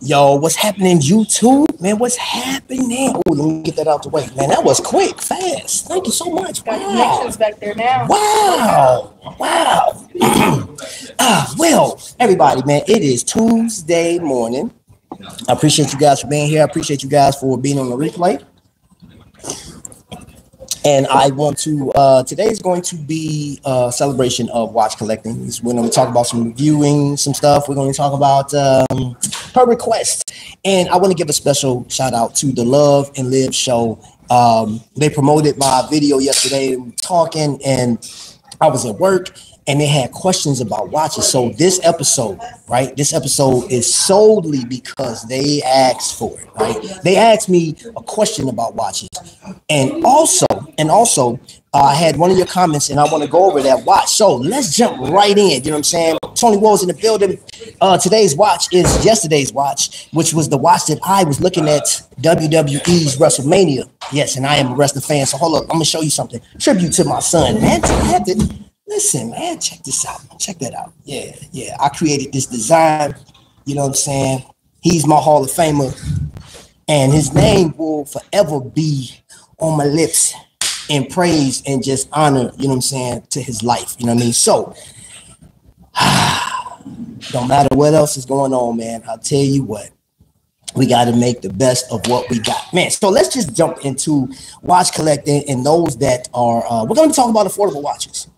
Yo, what's happening, YouTube? Man, what's happening? Oh, let me get that out the way. Man, that was quick, fast. Thank you so much. Got connections back there now. Wow. Well, everybody, man, it is Tuesday morning. I appreciate you guys for being here. I appreciate you guys for being on the replay. And I want to, today is going to be a celebration of watch collecting. We're going to talk about some reviewing, some stuff. We're going to talk about her request. And I want to give a special shout out to the Love and Live show. They promoted my video yesterday, talking, and I was at work and they had questions about watches. So this episode, right? This episode is solely because they asked for it, right? They asked me a question about watches. And also, I had one of your comments and I want to go over that watch. So let's jump right in. You know what I'm saying? Tony Wool's in the building. Today's watch is yesterday's watch, which was the watch that I was looking at WWE's WrestleMania. Yes, and I am a wrestling fan. So hold up, I'm going to show you something. Tribute to my son, man. Listen, man, check this out. Check that out. Yeah. I created this design. You know what I'm saying? He's my Hall of Famer. And his name will forever be on my lips in praise and just honor, you know what I'm saying, to his life. You know what I mean? So, don't matter what else is going on, man. I'll tell you what. We got to make the best of what we got, man. So let's just jump into watch collecting and those that are, we're going to talk about affordable watches.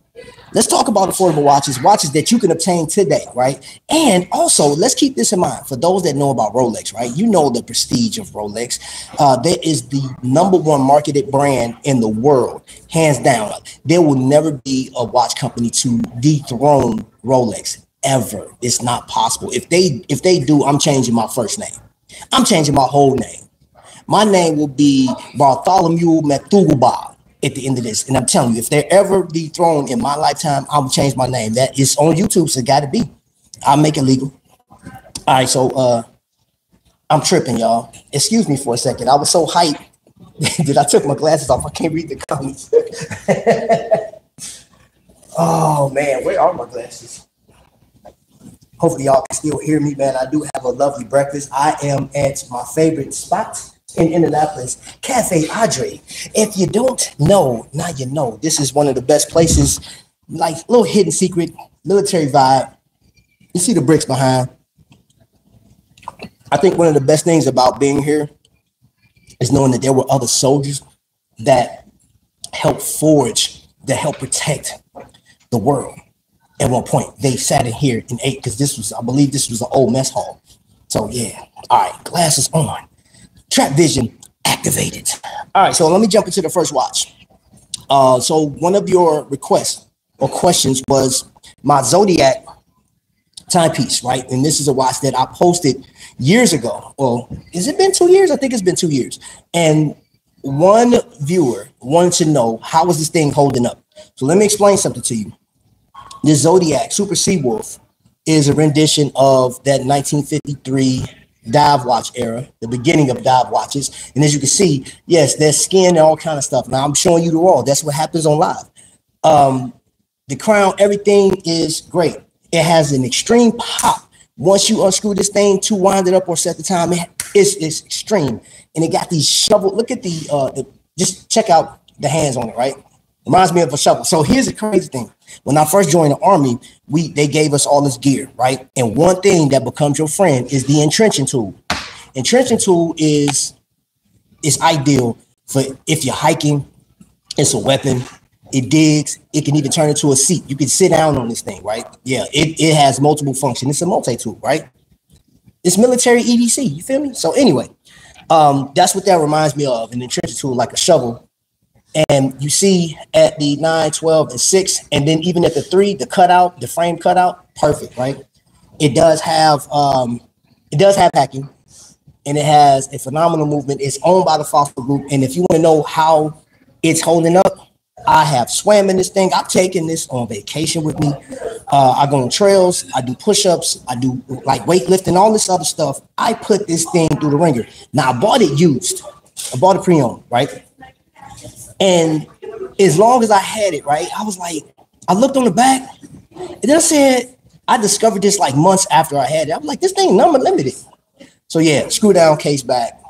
Let's talk about affordable watches that you can obtain today, right? And also, let's keep this in mind for those that know about Rolex, right? You know the prestige of Rolex. There is the #1 marketed brand in the world, hands down. There will never be a watch company to dethrone Rolex ever. It's not possible. If they do, I'm changing my first name. I'm changing my whole name. My name will be Bartholomew Methuselah at the end of this. And I'm telling you, if they're ever dethroned in my lifetime, I will change my name. That is on YouTube, so it got to be. I'll make it legal. All right, so I'm tripping, y'all. Excuse me for a second. I was so hyped that I took my glasses off. I can't read the comments. Oh, man, where are my glasses? Hopefully y'all can still hear me, man. I do have a lovely breakfast. I am at my favorite spot in Indianapolis, Cafe Adre. If you don't know, now you know. This is one of the best places, like little hidden secret, military vibe. You see the bricks behind. I think one of the best things about being here is knowing that there were other soldiers that helped forge, that helped protect the world. At one point, they sat in here and ate because I believe this was an old mess hall. So yeah, all right, glasses on. Trapvision activated. All right, so let me jump into the first watch. So one of your requests or questions was my Zodiac timepiece, right? And this is a watch that I posted years ago. Well, has it been 2 years? I think it's been 2 years. And one viewer wanted to know, how is this thing holding up? So let me explain something to you. The Zodiac Super Seawolf is a rendition of that 1953 dive watch era, the beginning of dive watches. And as you can see, yes, there's skin and all kind of stuff. Now I'm showing you the raw. That's what happens on live. The crown, everything is great. It has an extreme pop. Once you unscrew this thing to wind it up or set the time, it's extreme. And it got these shovel. Look at just check out the hands on it, right? Reminds me of a shovel. So here's the crazy thing. When I first joined the Army, they gave us all this gear, right? And one thing that becomes your friend is the entrenching tool. Entrenching tool is ideal for if you're hiking. It's a weapon. It digs. It can even turn into a seat. You can sit down on this thing, right? Yeah, it has multiple functions. It's a multi-tool, right? It's military EDC. You feel me? So anyway, that's what that reminds me of. An entrenching tool, like a shovel. And you see at the 9, 12, and 6, and then even at the 3, the cutout, the frame cutout, perfect, right? It does have hacking, and it has a phenomenal movement. It's owned by the Fossil Group, and if you want to know how it's holding up, I have swam in this thing. I've taken this on vacation with me. I go on trails. I do push-ups. I do like weightlifting, all this other stuff. I put this thing through the ringer. Now, I bought it used. I bought it pre-owned, right? And as long as I had it, right, I was like, I looked on the back, and then I said, I discovered this like months after I had it. I was like, this thing number limited. So yeah, screw down case back.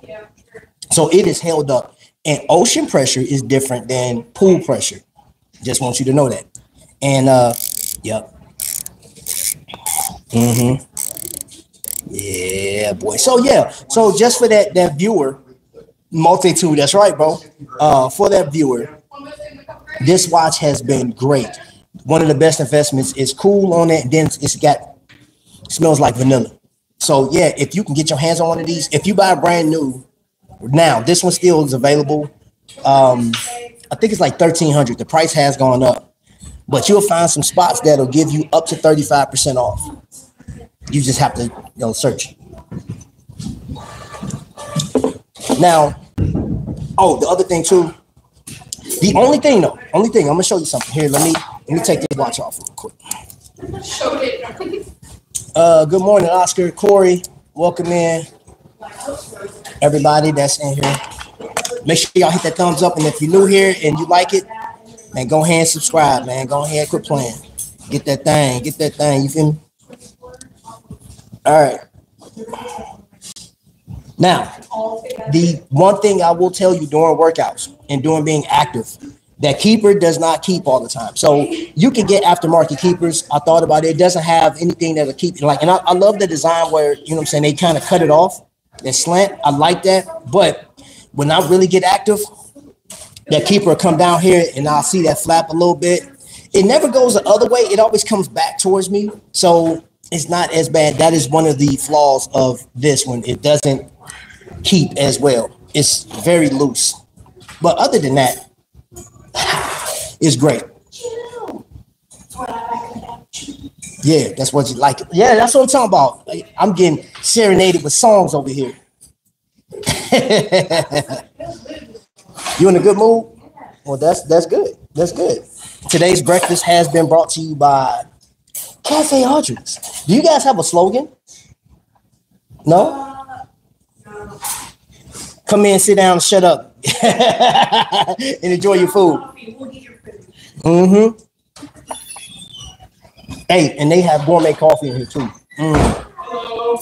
So it is held up. And ocean pressure is different than pool pressure. Just want you to know that. And yep. Yeah, boy. So yeah. So just for that viewer, multitude, that's right, bro. For that viewer, this watch has been great. One of the best investments. Is cool on it. Then smells like vanilla. So yeah, if you can get your hands on one of these, if you buy a brand new, now this one still is available. I think it's like 1,300. The price has gone up, but you'll find some spots that'll give you up to 35% off. You just have to, search. Now, the other thing too. The only thing, I'm gonna show you something here. Let me take this watch off real quick. Good morning, Oscar, Corey. Welcome in, everybody that's in here. Make sure y'all hit that thumbs up, and if you're new here and you like it, man, go ahead and subscribe, man. Go ahead, quit playing. Get that thing. You feel me? All right. Now, the one thing I will tell you during workouts and during being active, that keeper does not keep all the time. So you can get aftermarket keepers. I thought about it. It doesn't have anything that'll keep like, and I love the design where, they kind of cut it off, that slant. I like that. But when I really get active, that keeper will come down here and I'll see that flap a little bit. It never goes the other way. It always comes back towards me. So it's not as bad. That is one of the flaws of this one. It doesn't keep as well. It's very loose. But other than that, it's great. Yeah, that's what you like. Yeah, that's what I'm talking about. I'm getting serenaded with songs over here. You in a good mood? Well, that's good. That's good. Today's breakfast has been brought to you by Cafe Audrey's. Do you guys have a slogan? No? Come in, sit down, shut up, and enjoy your food. Hey, and they have gourmet coffee in here too. Hello.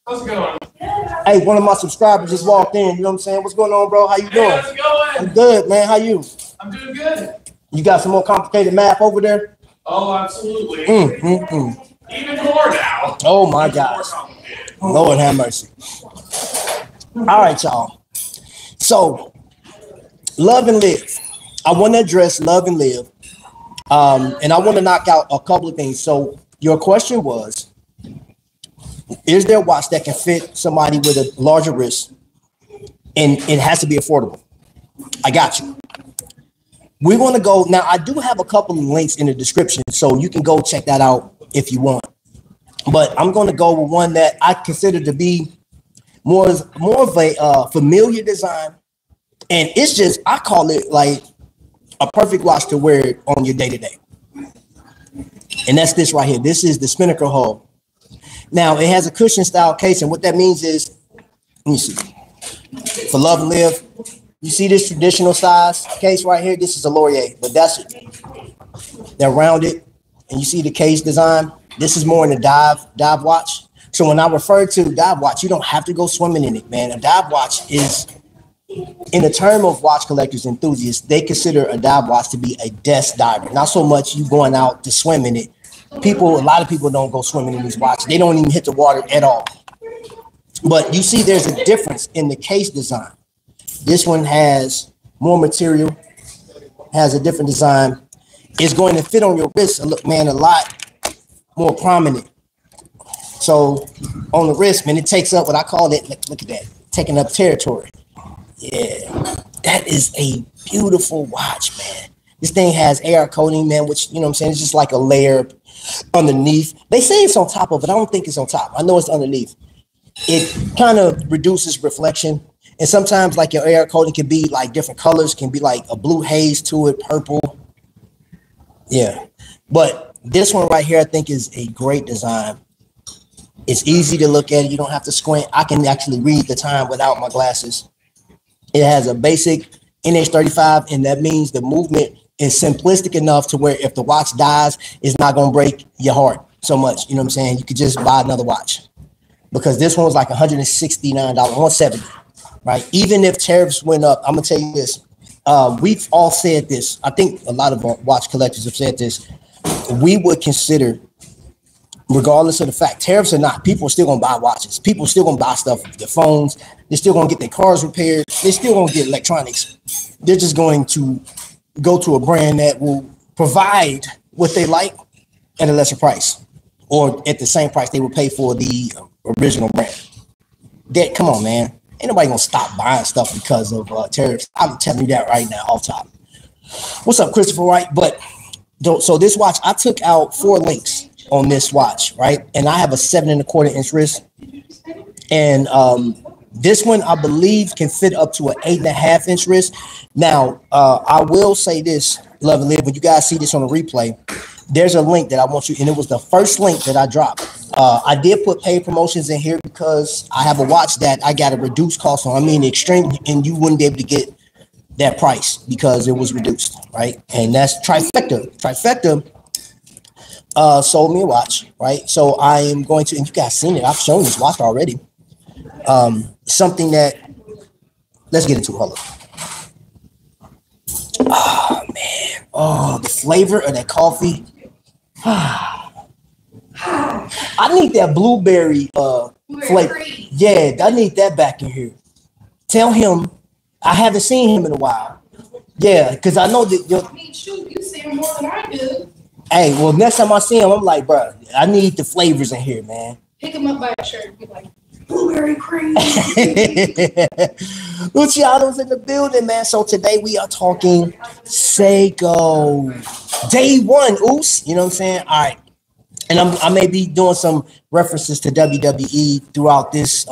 How's it going? Hey, one of my subscribers just walked in. You know what I'm saying? What's going on, bro? How you doing? Hey, how's it going? I'm good, man. How you? I'm doing good. You got some more complicated math over there? Oh, absolutely. Even more now. Oh my gosh. Lord have mercy. All right, y'all. So, love and live. I want to address love and live. And I want to knock out a couple of things. So, your question was, is there a watch that can fit somebody with a larger wrist and it has to be affordable? I got you. We're going to go. Now, I do have a couple of links in the description, so you can go check that out if you want. But I'm going to go with one that I consider to be more of a familiar design. And it's just, I call it like a perfect watch to wear on your day-to-day. And that's this right here. This is the Spinnaker Hull. Now, it has a cushion style case. And what that means is, let me see. For Love and Live, you see this traditional size case right here? This is a Laurier, but that's it. They're rounded. And you see the case design. This is more in a dive watch. So when I refer to dive watch, you don't have to go swimming in it, man. A dive watch is, in the term of watch collectors, enthusiasts, they consider a dive watch to be a desk diver. Not so much you going out to swim in it. A lot of people don't go swimming in these watches. They don't even hit the water at all. But you see there's a difference in the case design. This one has more material, has a different design. It's going to fit on your wrist, man, a lot more prominent. So on the wrist, man, it takes up what I call it, look at that, taking up territory. Yeah, that is a beautiful watch, man. This thing has AR coating, man, which, you know what I'm saying, it's just like a layer underneath. They say it's on top of it. I don't think it's on top. I know it's underneath. It kind of reduces reflection. And sometimes like your AR coating can be like different colors, can be like a blue haze to it, purple. Yeah. But this one right here, I think is a great design. It's easy to look at. You don't have to squint. I can actually read the time without my glasses. It has a basic NH35, and that means the movement is simplistic enough to where if the watch dies, it's not going to break your heart so much. You know what I'm saying? You could just buy another watch. because this one was like $169, 170, right? Even if tariffs went up, I'm gonna tell you this. We've all said this. I think a lot of watch collectors have said this. We would consider, regardless of the fact, tariffs or not, people are still gonna buy watches. People are still gonna buy stuff, their phones. They're still gonna get their cars repaired. They're still gonna get electronics. They're just going to go to a brand that will provide what they like at a lesser price, or at the same price they would pay for the original brand. That, come on, man. Ain't nobody gonna stop buying stuff because of tariffs. I'm telling you that right now, off top. What's up, Christopher Wright? But so this watch, I took out 4 links on this watch, right? And I have a 7 1/4 inch wrist. And this one, I believe, can fit up to an 8 1/2 inch wrist. Now, I will say this, Love and Live, when you guys see this on the replay, there's a link that I want you, and it was the first link that I dropped. I did put paid promotions in here because I have a watch that I got a reduced cost on. I mean, extreme, and you wouldn't be able to get that price because it was reduced, right? And that's Trifecta. Trifecta sold me a watch, right? So I am going to, and you guys seen it. I've shown this watch already. Something that, let's get into it. Hold on. Oh, man. Oh, the flavor of that coffee. I need that blueberry flavor. Yeah, I need that back in here. Tell him I haven't seen him in a while. Yeah, because I know that. I mean, shoot, you see him more than I do. Hey, well, next time I see him, I'm like, bro, I need the flavors in here, man. Pick him up by a shirt and be like, blueberry cream. Luciano's in the building, man. So today we are talking Seiko. Day one, oops. You know what I'm saying? All right. And I may be doing some references to WWE throughout this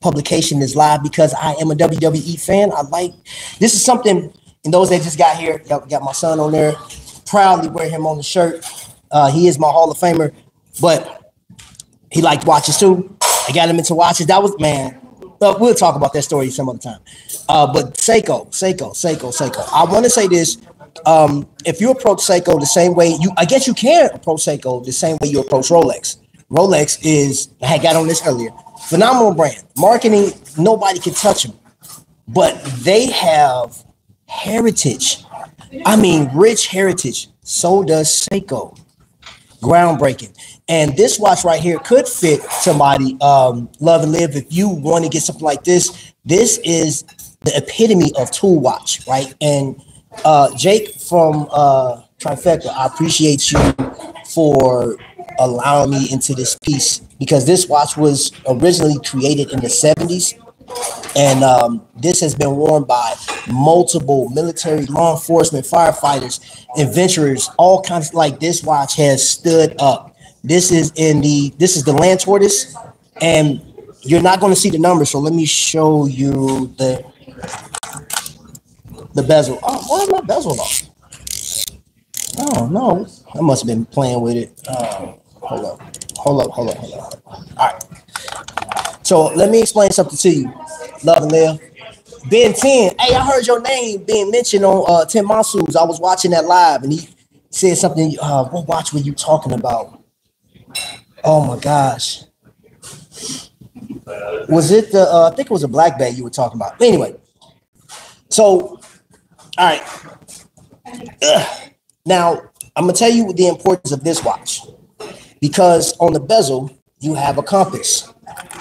publication, this live, because I am a WWE fan. This is something, and those that just got here, got my son on there, proudly wear him on the shirt. He is my Hall of Famer, but he liked watches too. I got him into watches. That was, man, we'll talk about that story some other time. But Seiko. I want to say this. If you approach Seiko the same way, I guess you can approach Seiko the same way you approach Rolex. Rolex is, I got on this earlier, phenomenal brand. Marketing, nobody can touch them. But they have heritage. I mean, rich heritage. So does Seiko. Groundbreaking. And this watch right here could fit somebody, Love and Live. If you want to get something like this, this is the epitome of tool watch, right? And Jake from Trifecta, I appreciate you for allowing me into this piece, because this watch was originally created in the 70s. And this has been worn by multiple military, law enforcement, firefighters, adventurers, all kinds. Like, this watch has stood up. This is the land tortoise, and you're not going to see the numbers. So let me show you the bezel. Oh, why is my bezel off? Oh no, I must have been playing with it. Hold up. All right. So let me explain something to you, Love and Live. Ben 10, hey, I heard your name being mentioned on Tim Monsoons. I was watching that live, and he said something. What watch were you talking about? Oh my gosh. Was it the, I think it was a Black Bay you were talking about. Anyway, so, all right. Now, I'm going to tell you the importance of this watch, because on the bezel, you have a compass.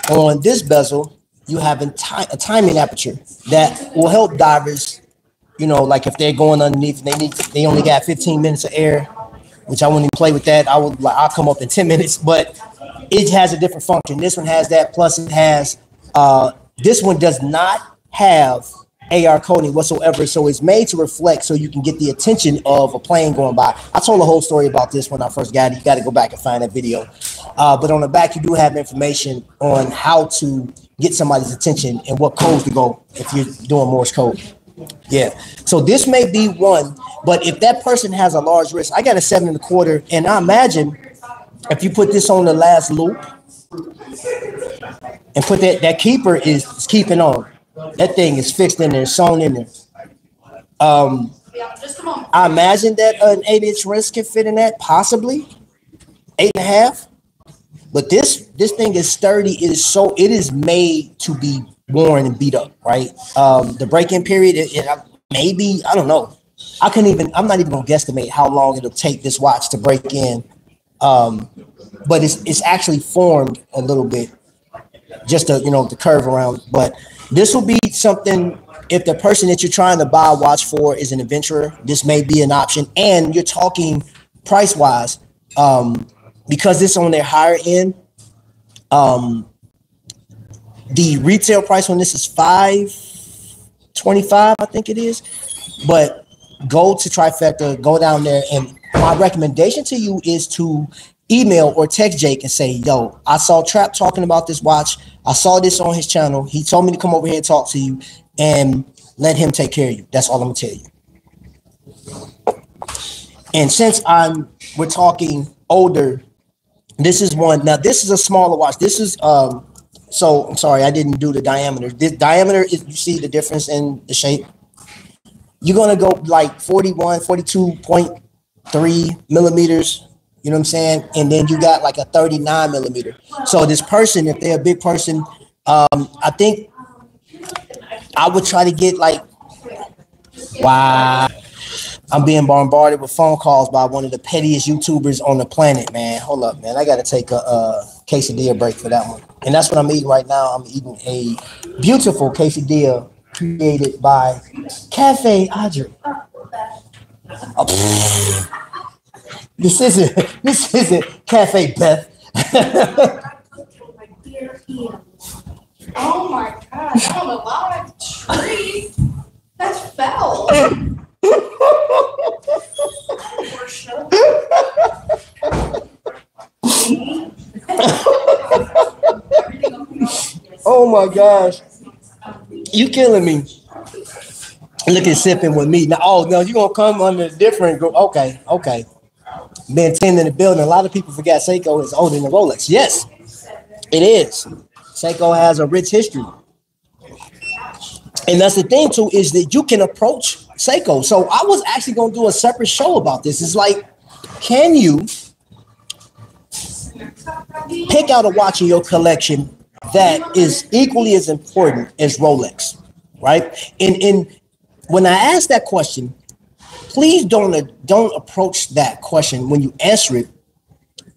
On this bezel, you have a timing aperture that will help divers, you know, like if they're going underneath, they only got 15 minutes of air, which I wouldn't even play with that. I'll come up in 10 minutes, but it has a different function. This one has that, plus it has, this one does not have AR coding whatsoever, so it's made to reflect so you can get the attention of a plane going by. I told a whole story about this when I first got it. You got to go back and find that video. But on the back, you do have information on how to get somebody's attention and what codes to go if you're doing Morse code. Yeah, so this may be one, but if that person has a large wrist, I got a 7 1/4, and I imagine if you put this on the last loop and put that keeper is keeping on. That thing is fixed in there, sewn in there. I imagine that an 8-inch wrist can fit in that, possibly 8 1/2. But this thing is sturdy. It is made to be worn and beat up, right? The break-in period, maybe, I don't know. I'm not even gonna guesstimate how long it'll take this watch to break in. But it's actually formed a little bit, just to, the curve around. But this will be something, if the person that you're trying to buy a watch for is an adventurer, this may be an option. And you're talking price-wise, because it's on their higher end. The retail price on this is $525, I think it is. But go to Trifecta, go down there, and my recommendation to you is to email or text Jake and say, yo, I saw Trap talking about this watch. I saw this on his channel. He told me to come over here and talk to you, and let him take care of you. That's all I'm gonna tell you. And since we're talking older, this is one. Now this is a smaller watch. This is so I'm sorry, I didn't do the diameter. This diameter is, you see the difference in the shape. You're gonna go like 42.3 millimeters. You know what I'm saying? And then you got like a 39 millimeter. So this person, if they're a big person, I think I would try to get like, wow. I'm being bombarded with phone calls by one of the pettiest YouTubers on the planet, man. Hold up, man. I got to take a quesadilla break for that one. And that's what I'm eating right now. I'm eating a beautiful quesadilla created by Cafe Audrey. Oh, This isn't Cafe Beth. Oh my gosh, I don't know why I tree. That's foul. Oh my gosh. You killing me. Look at sipping with me. Now, oh no, you're gonna come under a different group. Okay. Been 10 in the building. A lot of people forget Seiko is older than Rolex. Yes, it is. Seiko has a rich history. And that's the thing too, is that you can approach Seiko. So I was actually going to do a separate show about this. It's like, can you pick out a watch in your collection that is equally as important as Rolex, right? And when I ask that question, please don't approach that question when you answer it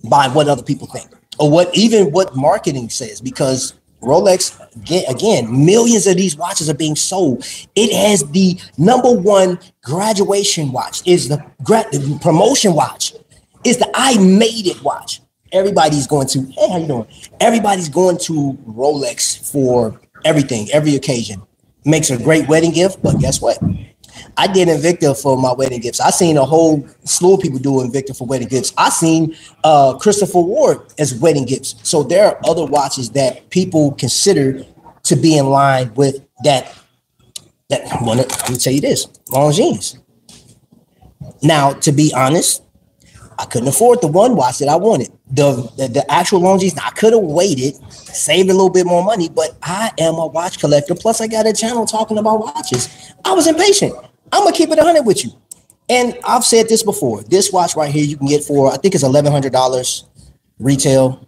by what other people think or what marketing says, because Rolex, again, millions of these watches are being sold. It has the #1 graduation watch, is the promotion watch, is the I made it watch. Everybody's going to, hey, how you doing? Everybody's going to Rolex for everything, every occasion. Makes a great wedding gift, but guess what? I did Invicta for my wedding gifts. I seen a whole slew of people do Invicta for wedding gifts. I seen Christopher Ward as wedding gifts. So there are other watches that people consider to be in line with that one. Let me tell you this, Longines. Now, to be honest, I couldn't afford the one watch that I wanted. The actual Longines. Now, I could have waited, saved a little bit more money, but I am a watch collector. Plus, I got a channel talking about watches. I was impatient. I'm gonna keep it 100 with you. And I've said this before. This watch right here, you can get for, I think it's $1,100 retail.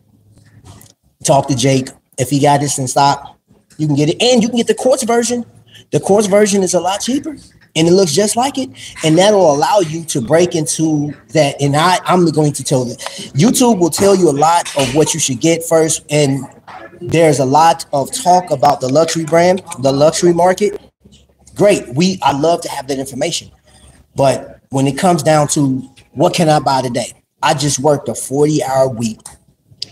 Talk to Jake. If he got this in stock, you can get it. And you can get the quartz version. The quartz version is a lot cheaper and it looks just like it. And that'll allow you to break into that. And I'm going to tell you, YouTube will tell you a lot of what you should get first. And there's a lot of talk about the luxury brand, the luxury market. Great. I love to have that information. But when it comes down to what can I buy today? I just worked a 40-hour week.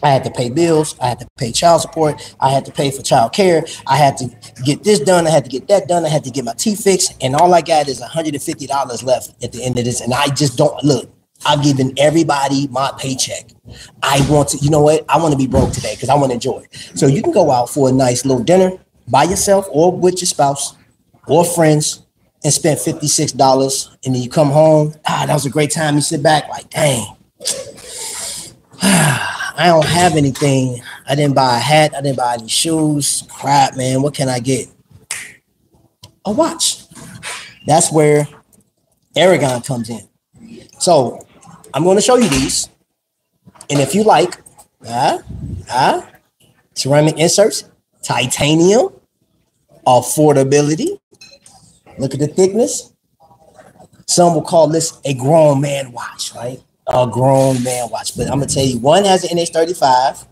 I had to pay bills. I had to pay child support. I had to pay for child care. I had to get this done. I had to get that done. I had to get my teeth fixed. And all I got is $150 left at the end of this. And I just don't look. I've given everybody my paycheck. I want to, you know what? I want to be broke today because I want to enjoy it. So you can go out for a nice little dinner by yourself or with your spouse or friends and spend $56. And then you come home. That was a great time. You sit back like, dang. I don't have anything. I didn't buy a hat. I didn't buy any shoes. Crap, man. What can I get? A watch. That's where Aragon comes in. So I'm going to show you these. And if you like, Ceramic inserts, titanium, affordability. Look at the thickness. Some will call this a grown man watch, right? A grown man watch. But I'm gonna tell you, one has an NH35,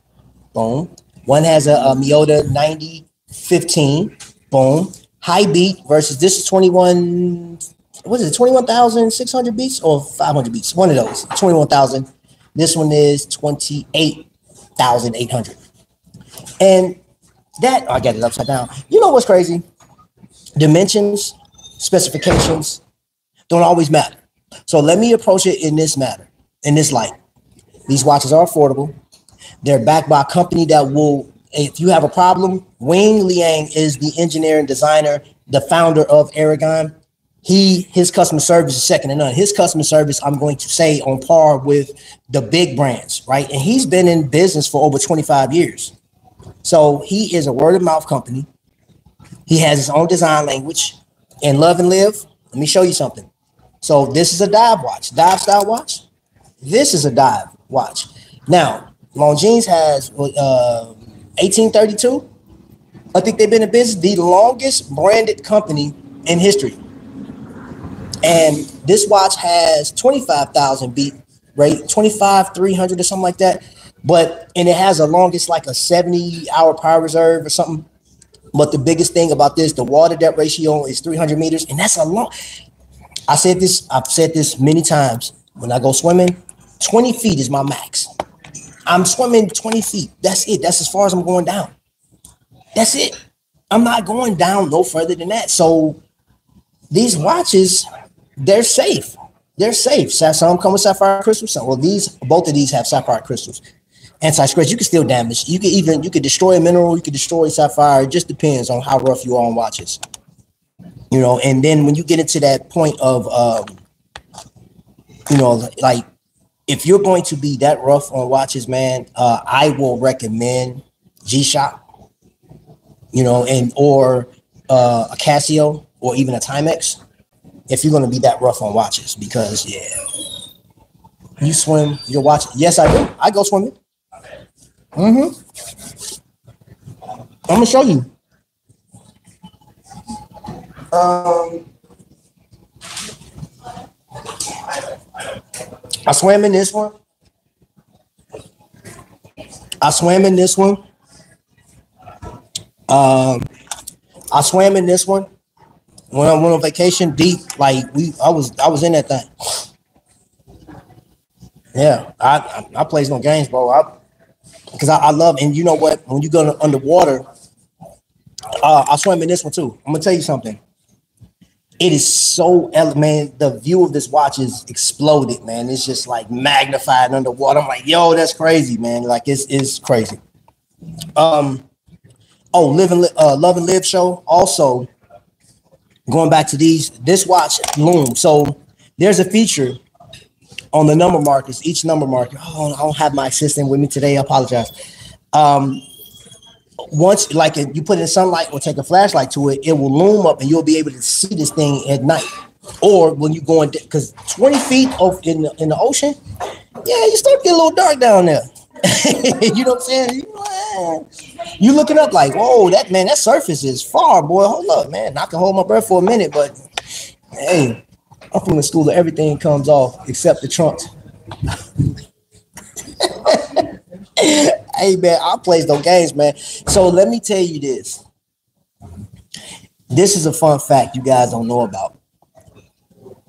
boom. One has a Miyota 9015, boom. High beat versus this is 21. What is it? 21,600 beats or 500 beats? One of those. 21,000. This one is 28,800. And that, I got it upside down. You know what's crazy? Dimensions, specifications don't always matter. So let me approach it in this matter, in this light. These watches are affordable. They're backed by a company that will, if you have a problem, Wing Liang is the engineer and designer, the founder of Aragon. His customer service is second to none. His customer service, I'm going to say, on par with the big brands, right? And he's been in business for over 25 years. So he is a word of mouth company. He has his own design language. And Love and Live, let me show you something. So this is a dive watch, dive style watch. This is a dive watch. Now, Longines has 1832. I think they've been in business, the longest branded company in history. And this watch has 25,000 beat rate, 25,300 or something like that. And it has a longest, like a 70-hour power reserve or something. But the biggest thing about this, the water depth ratio is 300 meters. And that's a long. I've said this many times. When I go swimming, 20 feet is my max. I'm swimming 20 feet. That's it. That's as far as I'm going down. That's it. I'm not going down no further than that. So these watches, they're safe. They're safe. Some come with sapphire crystals. Both of these have sapphire crystals. Anti-scratch. You can still damage. You could destroy a mineral. You could destroy sapphire. It just depends on how rough you are on watches. You know, and then when you get into that point of, like if you're going to be that rough on watches, man, I will recommend G-Shock, or a Casio or even a Timex if you're going to be that rough on watches, because you swim, you're watching. Yes, I do. I go swimming. I'm gonna show you. I swam in this one. I swam in this one. When I went on vacation deep, like I was in that thing. Yeah, I play no games, bro. Because I love, and you know what? When you go underwater, I swam in this one too. I'm gonna tell you something. It is so man. The view of this watch is exploded, man. It's just like magnified underwater. I'm like, yo, that's crazy, man. Like it's crazy. Love and Live show. Also, going back to this watch Loom. So there's a feature on the number markers, each number marker. Oh, I don't have my assistant with me today. I apologize. Once, like, you put it in sunlight or take a flashlight to it, it will loom up and you'll be able to see this thing at night. Or when you go in, because 20 feet in the ocean, you start to get a little dark down there. You know what I'm saying? You looking up like, whoa, that surface is far, boy. Hold up, man. I can hold my breath for a minute, but hey, I'm from the school of everything comes off except the trunks. Hey, man, I play no games, man. So let me tell you this. This is a fun fact you guys don't know about.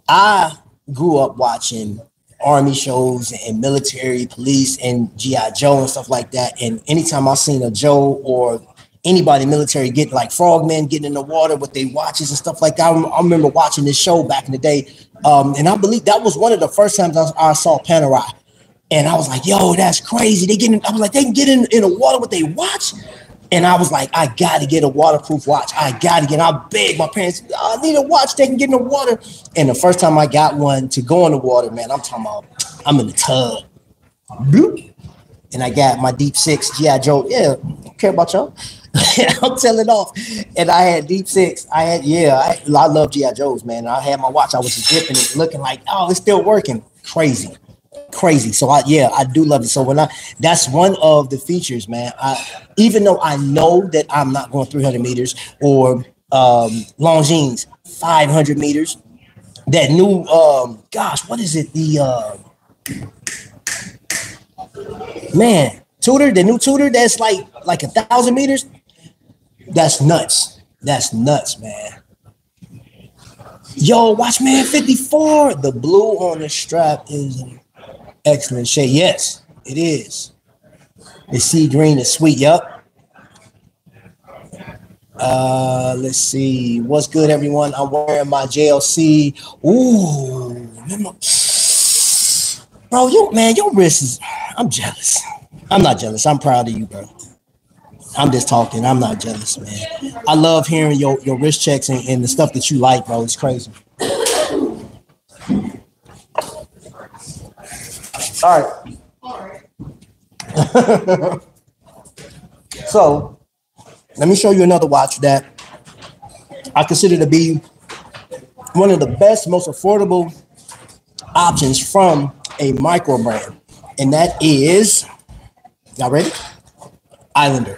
I grew up watching Army shows and military, police, and G.I. Joe and stuff like that. And anytime I seen a Joe or anybody military get like frogmen getting in the water with their watches and stuff like that. I remember watching this show back in the day. And I believe that was one of the first times I saw Panerai. And I was like, yo, that's crazy. They can get in the water with their watch. And I was like, I got to get a waterproof watch. I begged my parents, I need a watch they can get in the water. And the first time I got one to go in the water, man, I'm talking about, I'm in the tub. Bloop. And I got my Deep Six G.I. Joe. Yeah, don't care about y'all. I'm telling off. And I had Deep Six. I love G.I. Joes, man. I had my watch. I was just gripping it, looking like, oh, it's still working. Crazy. crazy. So I do love it. So that's one of the features, man. Even though I know that I'm not going 300 meters or Longines 500 meters, that new what is it? The the new Tudor that's like 1,000 meters. That's nuts. That's nuts, man. Yo, Watchman 54. The blue on the strap is in excellent shape. Yes, it is. The sea green is sweet. Yup. Let's see. What's good, everyone? I'm wearing my JLC. Ooh, bro, your wrist is. I'm jealous. I'm not jealous. I'm proud of you, bro. I'm just talking. I'm not jealous, man. I love hearing your wrist checks and the stuff that you like, bro. It's crazy. All right. So, let me show you another watch that I consider to be one of the best, most affordable options from a micro brand. And that is, y'all ready? Islander.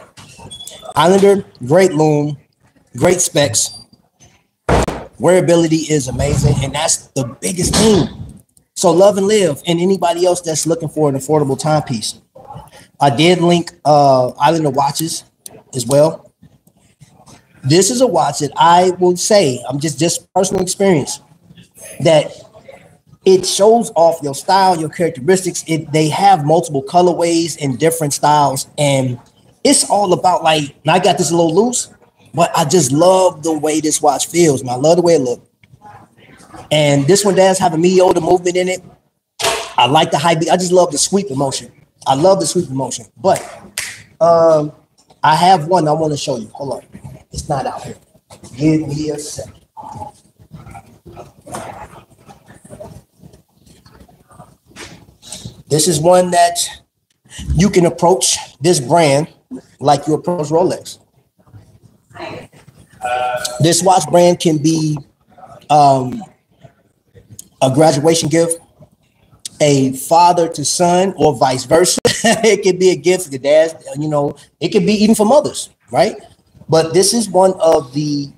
Islander, great lume, great specs. Wearability is amazing, and that's the biggest thing. So love and live, and anybody else that's looking for an affordable timepiece. I did link Islander watches as well. This is a watch that I will say, I'm just personal experience, that it shows off your style, your characteristics. They have multiple colorways and different styles, and it's all about and I got this a little loose, but I just love the way this watch feels, man. I love the way it looks. And this one does have a mediota movement in it. I like the high beat. I just love the sweep motion. I love the sweep motion. But I have one I want to show you. Hold on. It's not out here. Give me a second. This is one that you can approach this brand like you approach Rolex. This watch brand can be a graduation gift, a father to son, or vice versa. It could be a gift for the dad, it could be even for mothers, right? But this is one of the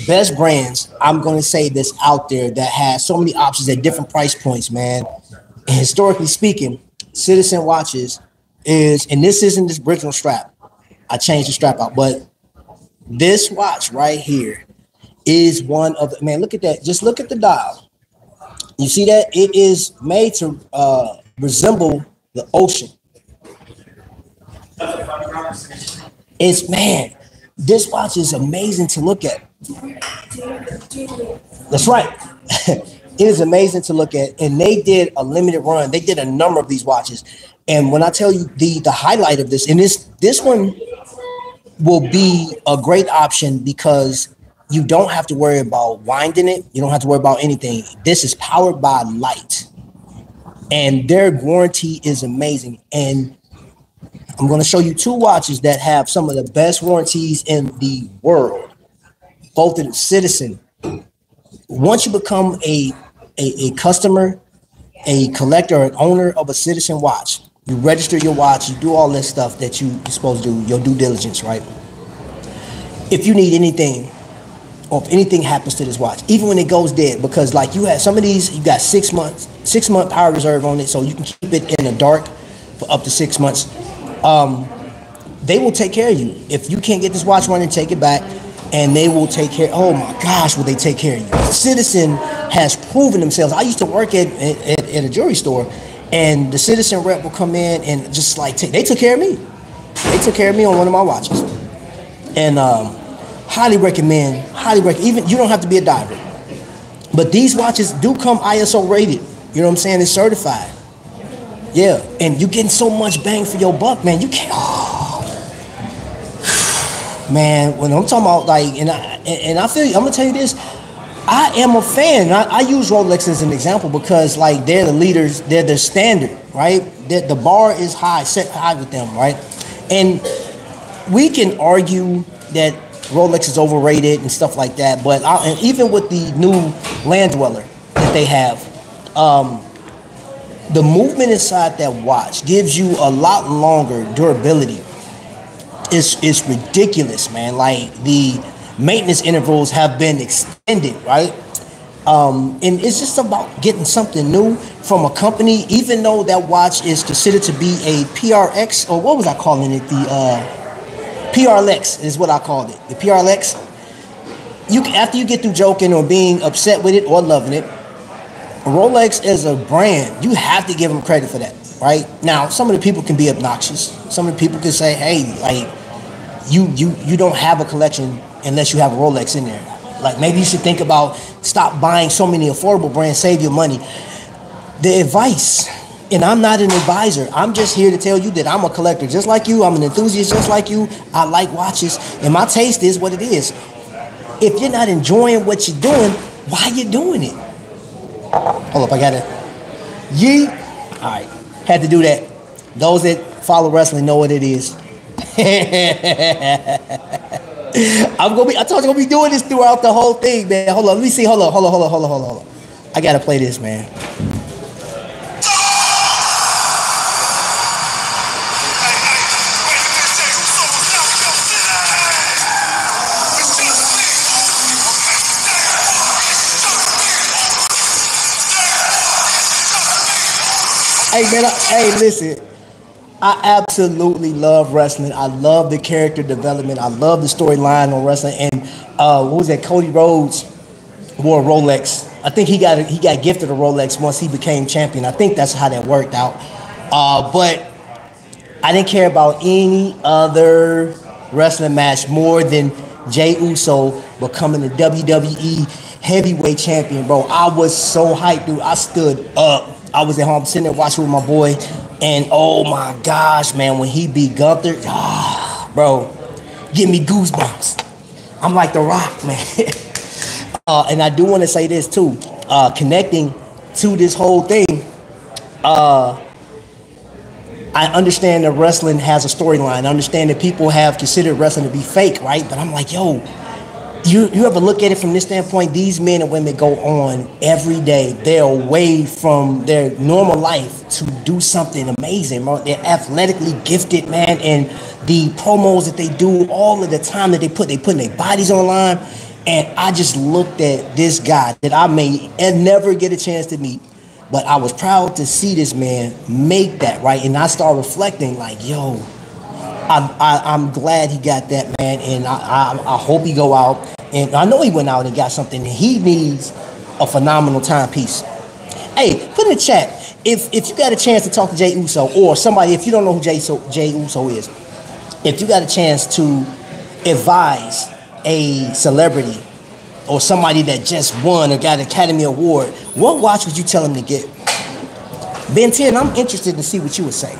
best brands, I'm going to say, this out there that has so many options at different price points, man. And historically speaking, Citizen Watches is, and this isn't this original strap. I changed the strap out, but this watch right here is one of the, man, look at that. Just look at the dial. You see that? It is made to resemble the ocean. It's, man, this watch is amazing to look at. That's right. It is amazing to look at. And they did a limited run. They did a number of these watches. And when I tell you the highlight of this, and this one will be a great option because you don't have to worry about winding it. You don't have to worry about anything. This is powered by light. And their warranty is amazing. And I'm going to show you two watches that have some of the best warranties in the world. Both in Citizen. Once you become a customer, a collector, an owner of a Citizen watch, you register your watch, you do all this stuff that you're supposed to do, your due diligence, right? If you need anything, or if anything happens to this watch, even when it goes dead, because like you have some of these, you got 6 month power reserve on it, so you can keep it in the dark for up to 6 months. They will take care of you. If you can't get this watch running, take it back, and they will take care. Oh my gosh, will they take care of you? Citizen has proven themselves. I used to work at a jewelry store, and the Citizen rep will come in and just like they took care of me. They took care of me on one of my watches, and highly recommend. Even you don't have to be a diver, but these watches do come ISO rated. You know what I'm saying? It's certified. Yeah, and you're getting so much bang for your buck, man. You can't. Oh. Man, when I'm talking about and I feel, I'm gonna tell you this. I am a fan. I use Rolex as an example because like they're the leaders, they're the standard, right? The bar is high, set high with them, right? And we can argue that Rolex is overrated and stuff like that, but and even with the new Land Dweller that they have, The movement inside that watch gives you a lot longer durability. It's ridiculous, man. Like the maintenance intervals have been extended, right? And it's just about getting something new from a company, even though that watch is considered to be a PRX, or what was I calling it? The PRLX is what I called it. The PRLX. After you get through joking or being upset with it or loving it, Rolex is a brand. You have to give them credit for that, right? Now, some of the people can be obnoxious. Some of the people can say, "Hey, like you don't have a collection unless you have a Rolex in there. Like maybe you should think about stop buying so many affordable brands, save your money." The advice, and I'm not an advisor. I'm just here to tell you that I'm a collector just like you. I'm an enthusiast just like you. I like watches, and my taste is what it is. If you're not enjoying what you're doing, why are you doing it? Hold up, I got it. Yeet. All right, had to do that. Those that follow wrestling know what it is. I told you I'm gonna be doing this throughout the whole thing, man. Hold on, let me see. Hold on. I gotta play this, man. Hey man, hey listen, I absolutely love wrestling. I love the character development. I love the storyline on wrestling. And what was that? Cody Rhodes wore a Rolex. I think he got gifted a Rolex once he became champion. I think that's how that worked out. But I didn't care about any other wrestling match more than Jey Uso becoming the WWE heavyweight champion, bro. I was so hyped, dude. I stood up. I was at home sitting there watching with my boy, and oh my gosh, man, when he beat Gunther, bro, give me goosebumps. I'm like The Rock, man. And I do want to say this too, connecting to this whole thing, I understand that wrestling has a storyline. I understand that people have considered wrestling to be fake, right? But I'm like, yo, you ever look at it from this standpoint? These men and women go on every day. They're away from their normal life to do something amazing. They're athletically gifted, man. And the promos that they do, all of the time that they putting their bodies online. And I just looked at this guy that I may never get a chance to meet, but I was proud to see this man make that, right? And I started reflecting like, yo, I'm glad he got that, man. And I hope he go out. And I know he went out and got something. And he needs a phenomenal timepiece. Hey, put in the chat if you got a chance to talk to Jey Uso, or somebody, if you don't know who Jey Uso is, if you got a chance to advise a celebrity or somebody that just won or got an Academy Award, what watch would you tell them to get? Ben 10, I'm interested to see what you would say.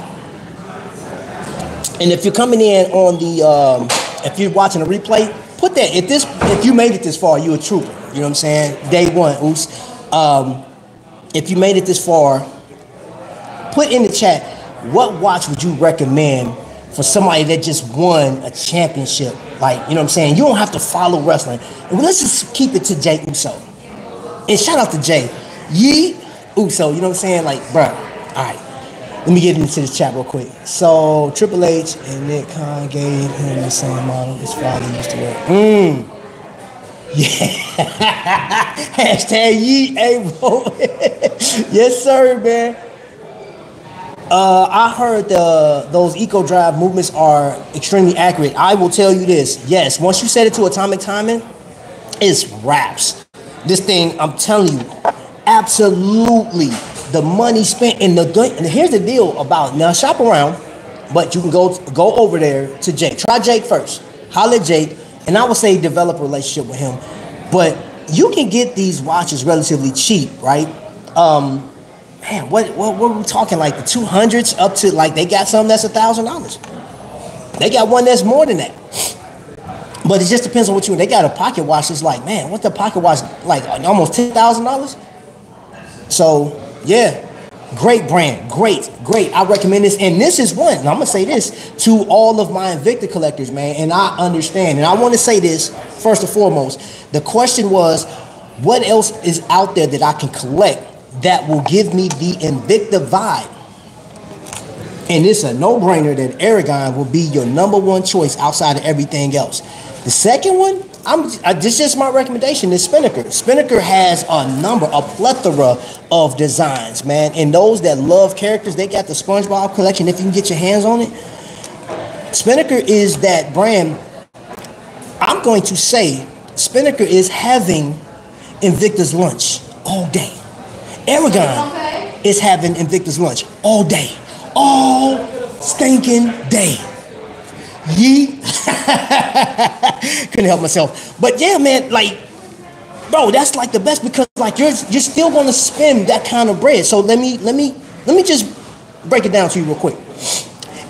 And if you're coming in on the, if you're watching a replay, put that. If you made it this far, you a trooper. You know what I'm saying? Day one, Oos. If you made it this far, put in the chat, what watch would you recommend for somebody that just won a championship? Like, you know what I'm saying? You don't have to follow wrestling. And let's just keep it to Jey Uso. And shout out to Jey. Yeet Uso, you know what I'm saying? Like, bruh, all right. Let me get into this chat real quick. So, Triple H and Nick Khan gave him the same model his father used to wear. Yeah. Hashtag yeet, hey, bro. Yes, sir, man. I heard those Eco Drive movements are extremely accurate. I will tell you this. Yes, once you set it to atomic timing, it's wraps. This thing, I'm telling you, absolutely. The money spent in and here's the deal about, now shop around, but you can go over there to Jake. Try Jake first. Holler at Jake, and I would say develop a relationship with him. But you can get these watches relatively cheap, right? Man, what are we talking, like the 200s up to, like, they got some that's $1,000. They got one that's more than that. But it just depends on what they got a pocket watch that's like, man, what's the pocket watch like, almost $10,000? So yeah, great brand, great. I recommend this, and this is one. And I'm gonna say this to all of my Invicta collectors, man. And I understand, and I want to say this first and foremost. The question was, what else is out there that I can collect that will give me the Invicta vibe. And it's a no-brainer that Aragon will be your number one choice outside of everything else. The second one, this is my recommendation, is Spinnaker. Spinnaker has a plethora of designs, man. And those that love characters, they got the SpongeBob collection. If you can get your hands on it, Spinnaker is that brand. I'm going to say Spinnaker is having Invicta's lunch all day. Aragon is having Invicta's lunch all day. All stinking day. Yeet. Couldn't help myself. But yeah, man, like, bro, that's like the best, because like you're still gonna spend that kind of bread. So let me just break it down to you real quick.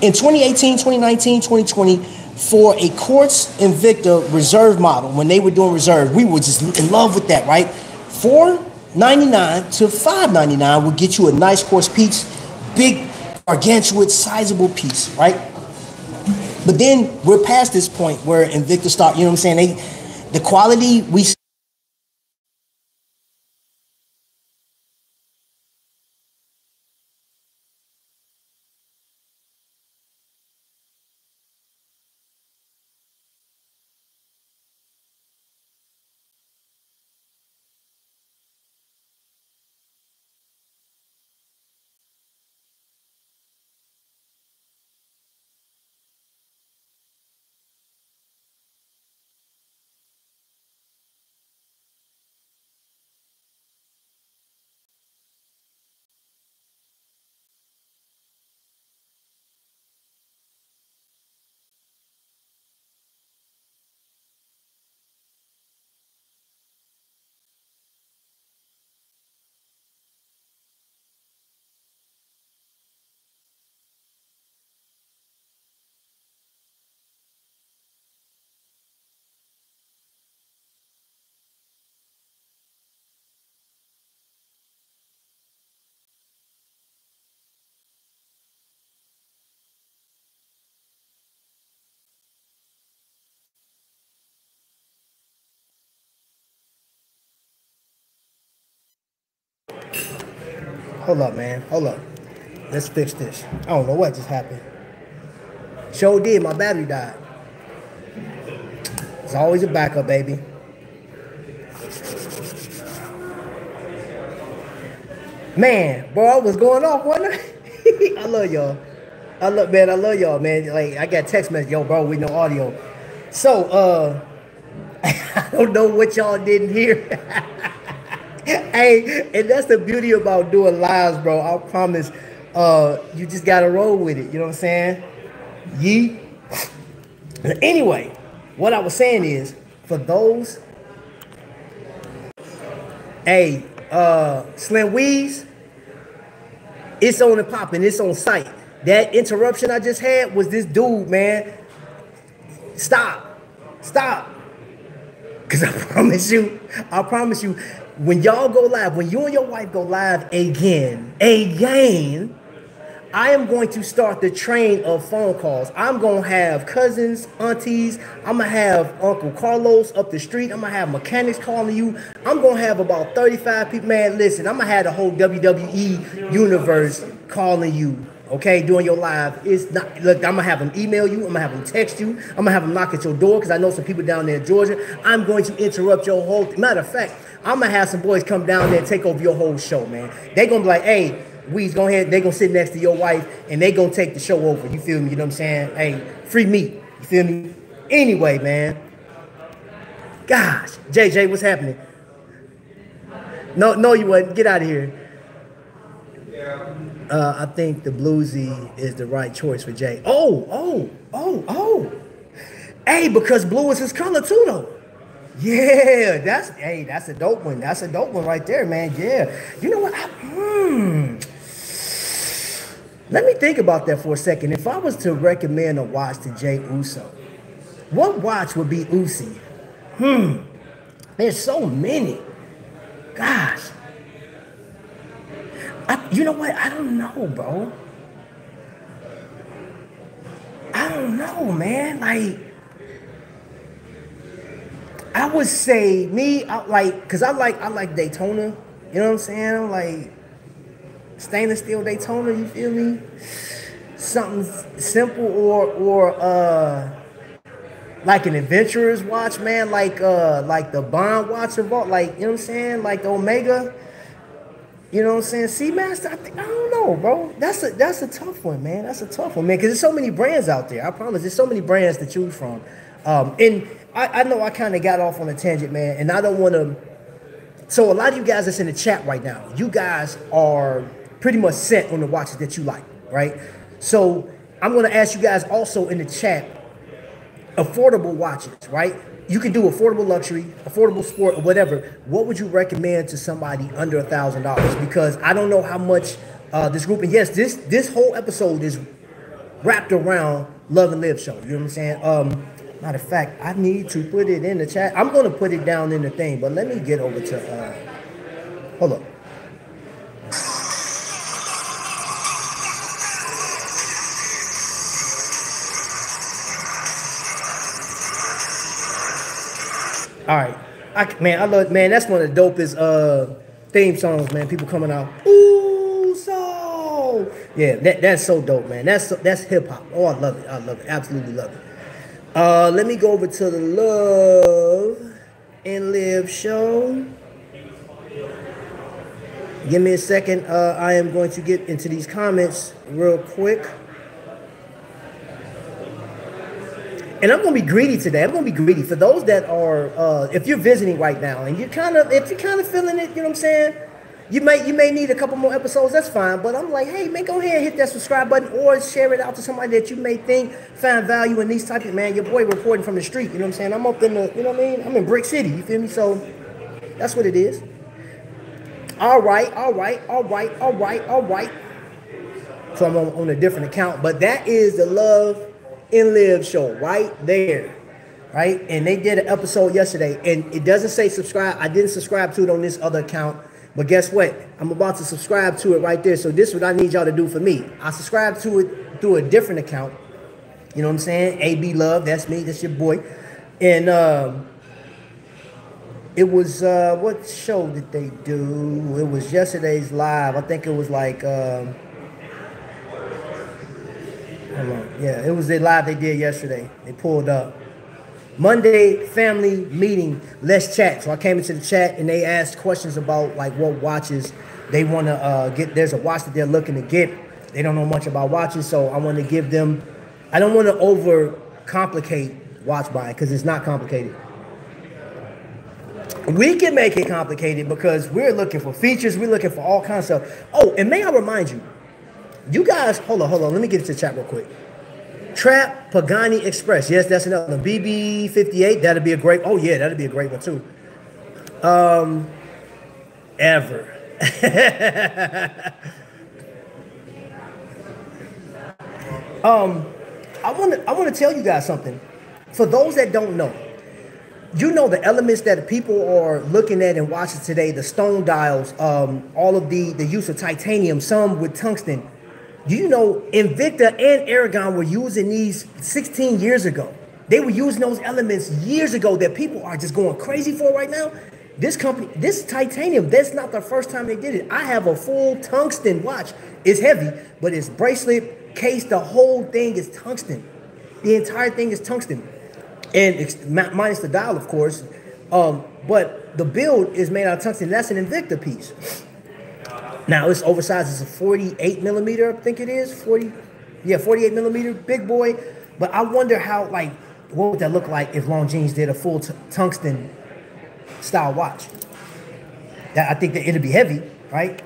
In 2018, 2019, 2020, for a Quartz Invicta reserve model, when they were doing reserve, we were just in love with that, right? $499 to $599 will get you a nice quartz piece, big, gargantuan, sizable piece, right? But then we're past this point where Invicta start, you know what I'm saying? The quality we hold up, man. Hold up. Let's fix this. I don't know what just happened. Sure did. My battery died. It's always a backup, baby. Man, bro, what's going on, wasn't I? I love y'all. I love y'all, man. Like, I got text message, yo, bro, with no audio. So, I don't know what y'all didn't hear. Hey, and that's the beauty about doing lives, bro. I promise, you just gotta roll with it. You know what I'm saying? Yeet. Anyway, what I was saying is, for those, hey, Slim Weeze, it's on and popping, it's on site. That interruption I just had was this dude, man. Stop. Because I promise you, when y'all go live, when you and your wife go live again, I am going to start the train of phone calls. I'm going to have cousins, aunties. I'm going to have Uncle Carlos up the street. I'm going to have mechanics calling you. I'm going to have about 35 people. Man, listen, I'm going to have the whole WWE universe calling you, okay, doing your live. It's not, look, I'm going to have them email you. I'm going to have them text you. I'm going to have them knock at your door because I know some people down there in Georgia. I'm going to interrupt your whole, matter of fact, I'm going to have some boys come down there and take over your whole show, man. They're going to be like, hey, Weeze, go ahead. They're going to sit next to your wife, and they're going to take the show over. You feel me? You know what I'm saying? Hey, free meat. You feel me? Anyway, man. Gosh. JJ, what's happening? No, you wasn't. Get out of here. I think the bluesy is the right choice for Jay. Oh. Hey, because blue is his color too, though. Yeah, that's a dope one. That's a dope one right there, man. Yeah. You know what? Let me think about that for a second. If I was to recommend a watch to Jay Uso, what watch would be Uzi? There's so many. Gosh. You know what? I don't know, bro. I don't know, man. Like, I would say me, cause I like Daytona. You know what I'm saying? I'm like, stainless steel Daytona, you feel me? Something simple or like an adventurer's watch, man, like the Bond watch involved, like, you know what I'm saying, like the Omega, you know what I'm saying, Seamaster. I don't know, bro. That's a tough one, man. That's a tough one, man, because there's so many brands out there. I promise, there's so many brands to choose from. And I know I kind of got off on a tangent, man, and I don't want to. So a lot of you guys that's in the chat right now, you guys are pretty much set on the watches that you like, right? So I'm going to ask you guys also in the chat, affordable watches, right? You can do affordable luxury, affordable sport, or whatever. What would you recommend to somebody under $1,000? Because I don't know how much this group, and yes, this whole episode is wrapped around Love and Live show. You know what I'm saying? Matter of fact, I need to put it in the chat. I'm going to put it down in the thing, but let me get over to, hold up. All right, I love, man, that's one of the dopest theme songs, man. People coming out, ooh, so yeah, that's so dope, man. That's hip hop. Oh, I love it, absolutely love it. Let me go over to the Love and Live show. Give me a second. I am going to get into these comments real quick. And I'm gonna be greedy today. I'm gonna be greedy for those that are. If you're visiting right now and if you're kind of feeling it, you know what I'm saying. You may need a couple more episodes. That's fine. But I'm like, hey, man, go ahead and hit that subscribe button or share it out to somebody that you may think find value in these type of, man. Your boy reporting from the street. You know what I'm saying. I'm up in the, you know what I mean. I'm in Brick City. You feel me? So that's what it is. All right. So I'm on a different account, but that is the Love and Live show right there, right? And they did an episode yesterday, and it doesn't say subscribe. I didn't subscribe to it on this other account, but guess what? I'm about to subscribe to it right there. So this is what I need y'all to do for me. I subscribe to it through a different account. You know what I'm saying? AB Love, that's me, that's your boy. And it was what show did they do? It was yesterday's live. I think it was like yeah, it was the live they did yesterday. They pulled up. Monday family meeting, let's chat. So I came into the chat and they asked questions about like what watches they want to get. There's a watch that they're looking to get. They don't know much about watches, so I want to give them. I don't want to overcomplicate watch buying because it's not complicated. We can make it complicated because we're looking for features. We're looking for all kinds of stuff. Oh, and may I remind you, you guys, hold on. Let me get into the chat real quick. Trap Pagani Express. Yes, that's another one. BB58. That'd be a great. Oh yeah, that'd be a great one too. Ever. I want to tell you guys something. For those that don't know, you know the elements that people are looking at and watching today, the stone dials, all of the use of titanium, some with tungsten. Do you know Invicta and Aragon were using these 16 years ago? They were using those elements years ago that people are just going crazy for right now. This company, this titanium, that's not the first time they did it. I have a full tungsten watch. It's heavy, but it's bracelet, case, the whole thing is tungsten. The entire thing is tungsten. And it's minus the dial, of course. But the build is made out of tungsten. That's an Invicta piece. Now it's oversized. It's a 48 millimeter, I think it is. 48 millimeter, big boy. But I wonder how, like, what would that look like if Longines did a full tungsten style watch? I think that it'd be heavy, right?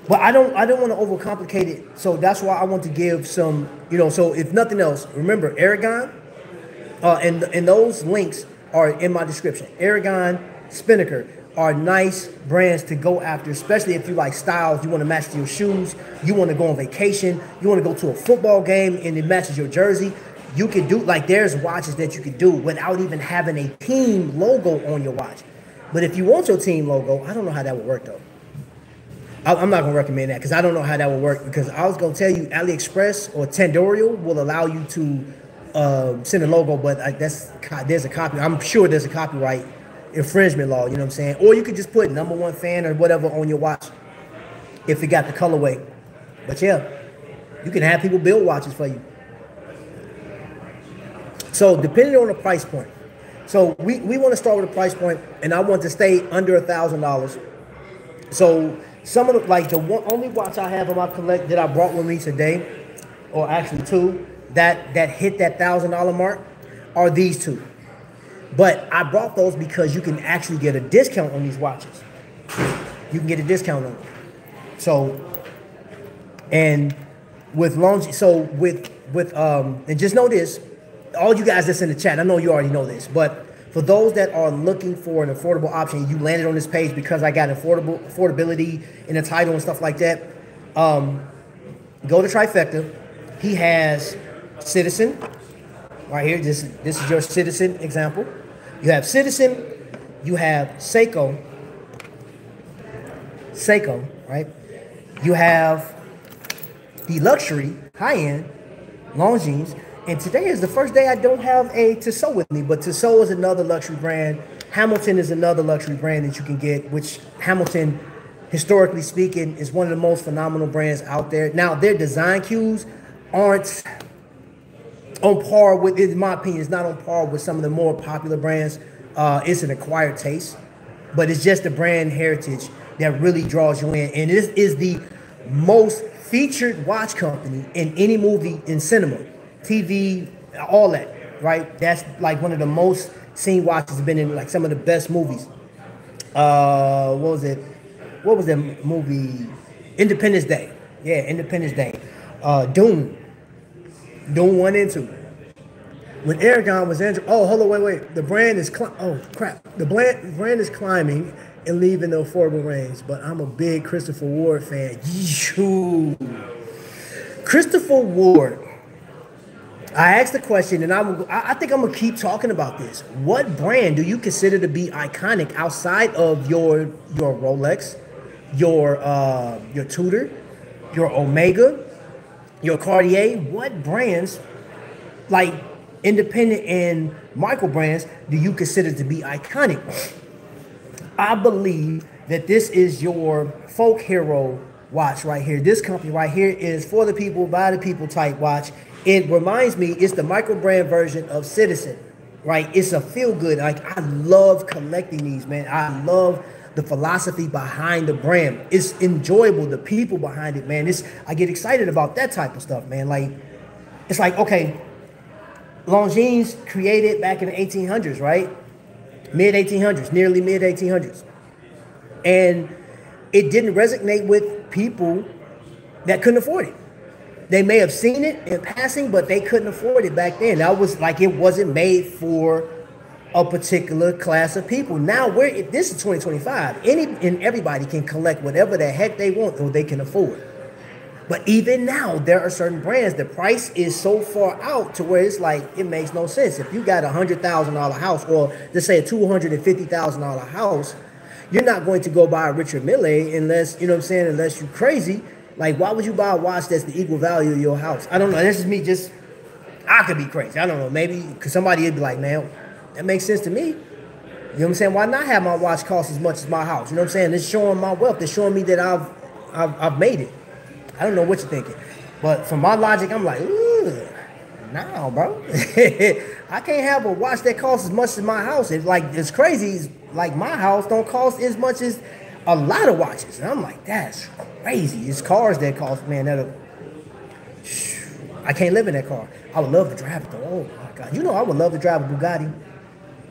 But I don't want to overcomplicate it. So that's why I want to give some, you know. So if nothing else, remember Aragon, and those links are in my description. Aragon, Spinnaker are nice brands to go after, especially if you like styles, you want to match to your shoes, you want to go on vacation, you want to go to a football game and it matches your jersey. You can do, like, there's watches that you can do without even having a team logo on your watch. But if you want your team logo, I don't know how that would work though. I'm not going to recommend that because I don't know how that would work, because I was going to tell you AliExpress or Tendorial will allow you to send a logo, but there's a copy. I'm sure there's a copyright infringement law, you know what I'm saying? Or you could just put #1 fan or whatever on your watch if it got the colorway. But yeah, you can have people build watches for you. So depending on the price point. So we want to start with a price point, and I want to stay under $1,000. So some of the, like the only watch I have in my collect that I brought with me today, or actually two, that hit that $1,000 mark are these two. But I brought those because you can actually get a discount on these watches. You can get a discount on them. So, and with and just know this, all you guys that's in the chat, I know you already know this, but for those that are looking for an affordable option, you landed on this page because I got affordability in the title and stuff like that. Go to Trifecta. He has Citizen right here. This is your Citizen example. You have Citizen. You have Seiko, right? You have the luxury, high-end Longines. And today is the first day I don't have a Tsao with me, but Tsao is another luxury brand. Hamilton is another luxury brand that you can get, which Hamilton, historically speaking, is one of the most phenomenal brands out there. Now, their design cues aren't on par with, in my opinion, it's not on par with some of the more popular brands. It's an acquired taste, but it's just the brand heritage that really draws you in. And this is the most featured watch company in any movie in cinema, TV, all that, right? That's like one of the most seen watches, been in like some of the best movies. What was it? What was that movie? Independence Day. Yeah, Independence Day. Dune 1 and 2. When Aragon was Andrew, oh, hold on, wait. The brand is, the brand is climbing and leaving the affordable range, but I'm a big Christopher Ward fan. Christopher Ward. I asked the question, and I think I'm gonna keep talking about this. What brand do you consider to be iconic outside of your Rolex, your Tudor, your Omega, your Cartier? What brands, like independent and micro brands, do you consider to be iconic? I believe that this is your folk hero watch right here. This company right here is for the people, by the people type watch. It reminds me, it's the micro brand version of Citizen, right? It's a feel good. Like, I love collecting these, man. I love the philosophy behind the brand. It's enjoyable. The people behind it, man. I get excited about that type of stuff, man. Like, it's like, okay, Longines created back in the 1800s, right? Mid-1800s, nearly mid-1800s. And it didn't resonate with people that couldn't afford it. They may have seen it in passing, but they couldn't afford it back then. That was like, it wasn't made for a particular class of people. Now, this is 2025. Any and everybody can collect whatever the heck they want or they can afford. But even now, there are certain brands, the price is so far out to where it's like, it makes no sense. If you got a $100,000 house, or let's say a $250,000 house, you're not going to go buy a Richard Mille unless, you know what I'm saying, unless you're crazy. Like, why would you buy a watch that's the equal value of your house? I don't know. This is me just, I could be crazy. I don't know. Maybe because somebody would be like, man, that makes sense to me. You know what I'm saying? Why not have my watch cost as much as my house? You know what I'm saying? It's showing my wealth. It's showing me that I've made it. I don't know what you're thinking. But from my logic, I'm like, nah, bro. I can't have a watch that costs as much as my house. It's crazy. Like, my house don't cost as much as a lot of watches. And I'm like, that's crazy. It's cars that cost, man, I can't live in that car. I would love to drive it though. Oh my God. You know, I would love to drive a Bugatti.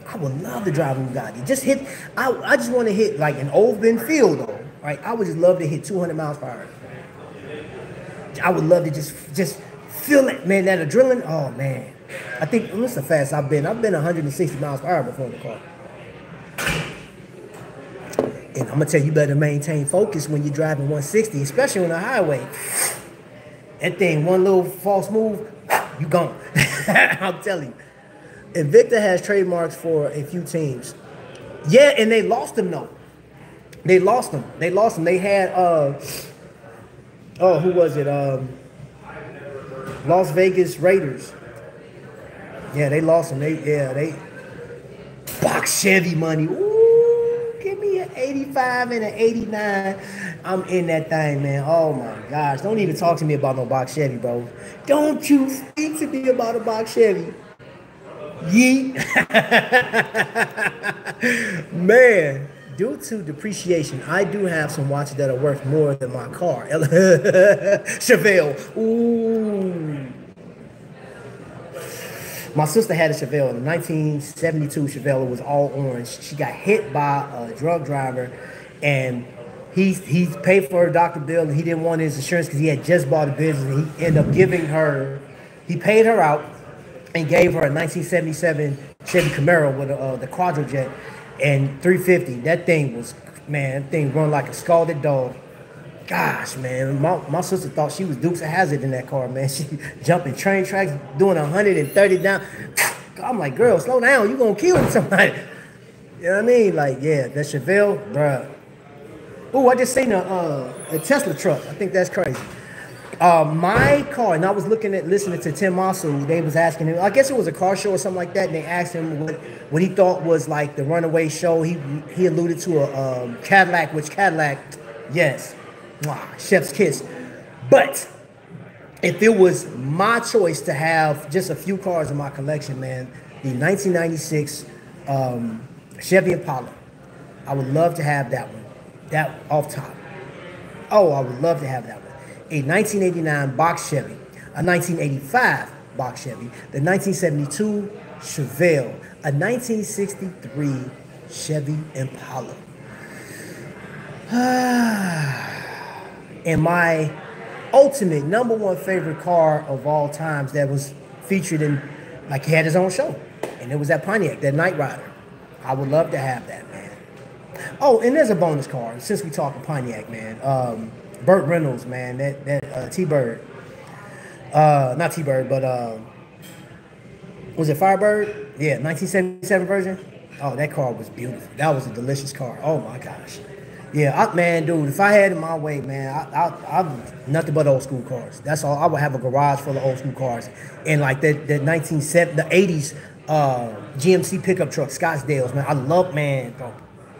I would love to drive a Bugatti. I just want to hit like an open field though, right? I would just love to hit 200 miles per hour. I would love to just feel it, man, that adrenaline. Oh man. I think, this is how fast I've been. I've been 160 miles per hour before in the car. And I'm gonna tell you, you better maintain focus when you're driving 160, especially on the highway. That thing, one little false move, you gone. I'm telling you. Invicta has trademarks for a few teams. Yeah, and they lost them though. They lost them. They had who was it? Las Vegas Raiders. Yeah, they lost them. They box Chevy money. Ooh, give me an 85 and an 89. I'm in that thing, man. Oh my gosh. Don't even talk to me about no box Chevy, bro. Don't you speak to me about a box Chevy. Yeet. Man, due to depreciation, I do have some watches that are worth more than my car. Chevelle. Ooh. My sister had a Chevelle, a 1972 Chevelle. It was all orange. She got hit by a drug driver, and he paid for her doctor bill, and he didn't want his insurance because he had just bought a business. And he ended up giving her, he paid her out and gave her a 1977 Chevy Camaro with the Quadrojet and 350. That thing was, man, that thing run like a scalded dog. Gosh, man, my sister thought she was Dukes of Hazzard in that car, man. She jumping train tracks, doing 130 down. I'm like, girl, slow down. You gonna kill somebody. You know what I mean? Like, yeah, that Chevelle, bruh. Ooh, I just seen a Tesla truck. I think that's crazy. My car, and I was listening to Tim Masu. They was asking him, I guess it was a car show or something like that, and they asked him what he thought was like the runaway show. He alluded to a Cadillac, which Cadillac, yes. Chef's kiss. But if it was my choice to have just a few cars in my collection, man, the 1996 Chevy Impala, I would love to have that one. That off top. Oh, I would love to have that one. A 1989 box Chevy, a 1985 box Chevy, the 1972 Chevelle, a 1963 Chevy Impala. And my ultimate number one favorite car of all times that was featured in, like, he had his own show, and it was that Pontiac, that Knight Rider. I would love to have that, man. Oh, and there's a bonus car since we talking Pontiac, man. Burt Reynolds, man, that T-Bird, not T-Bird, but was it Firebird? Yeah, 1977 version. Oh, that car was beautiful. That was a delicious car. Oh my gosh. Yeah, man, dude, if I had it my way, man, I'm nothing but old school cars. That's all. I would have a garage full of old school cars. And like the 80s GMC pickup truck, Scottsdales, man. I love, man, bro.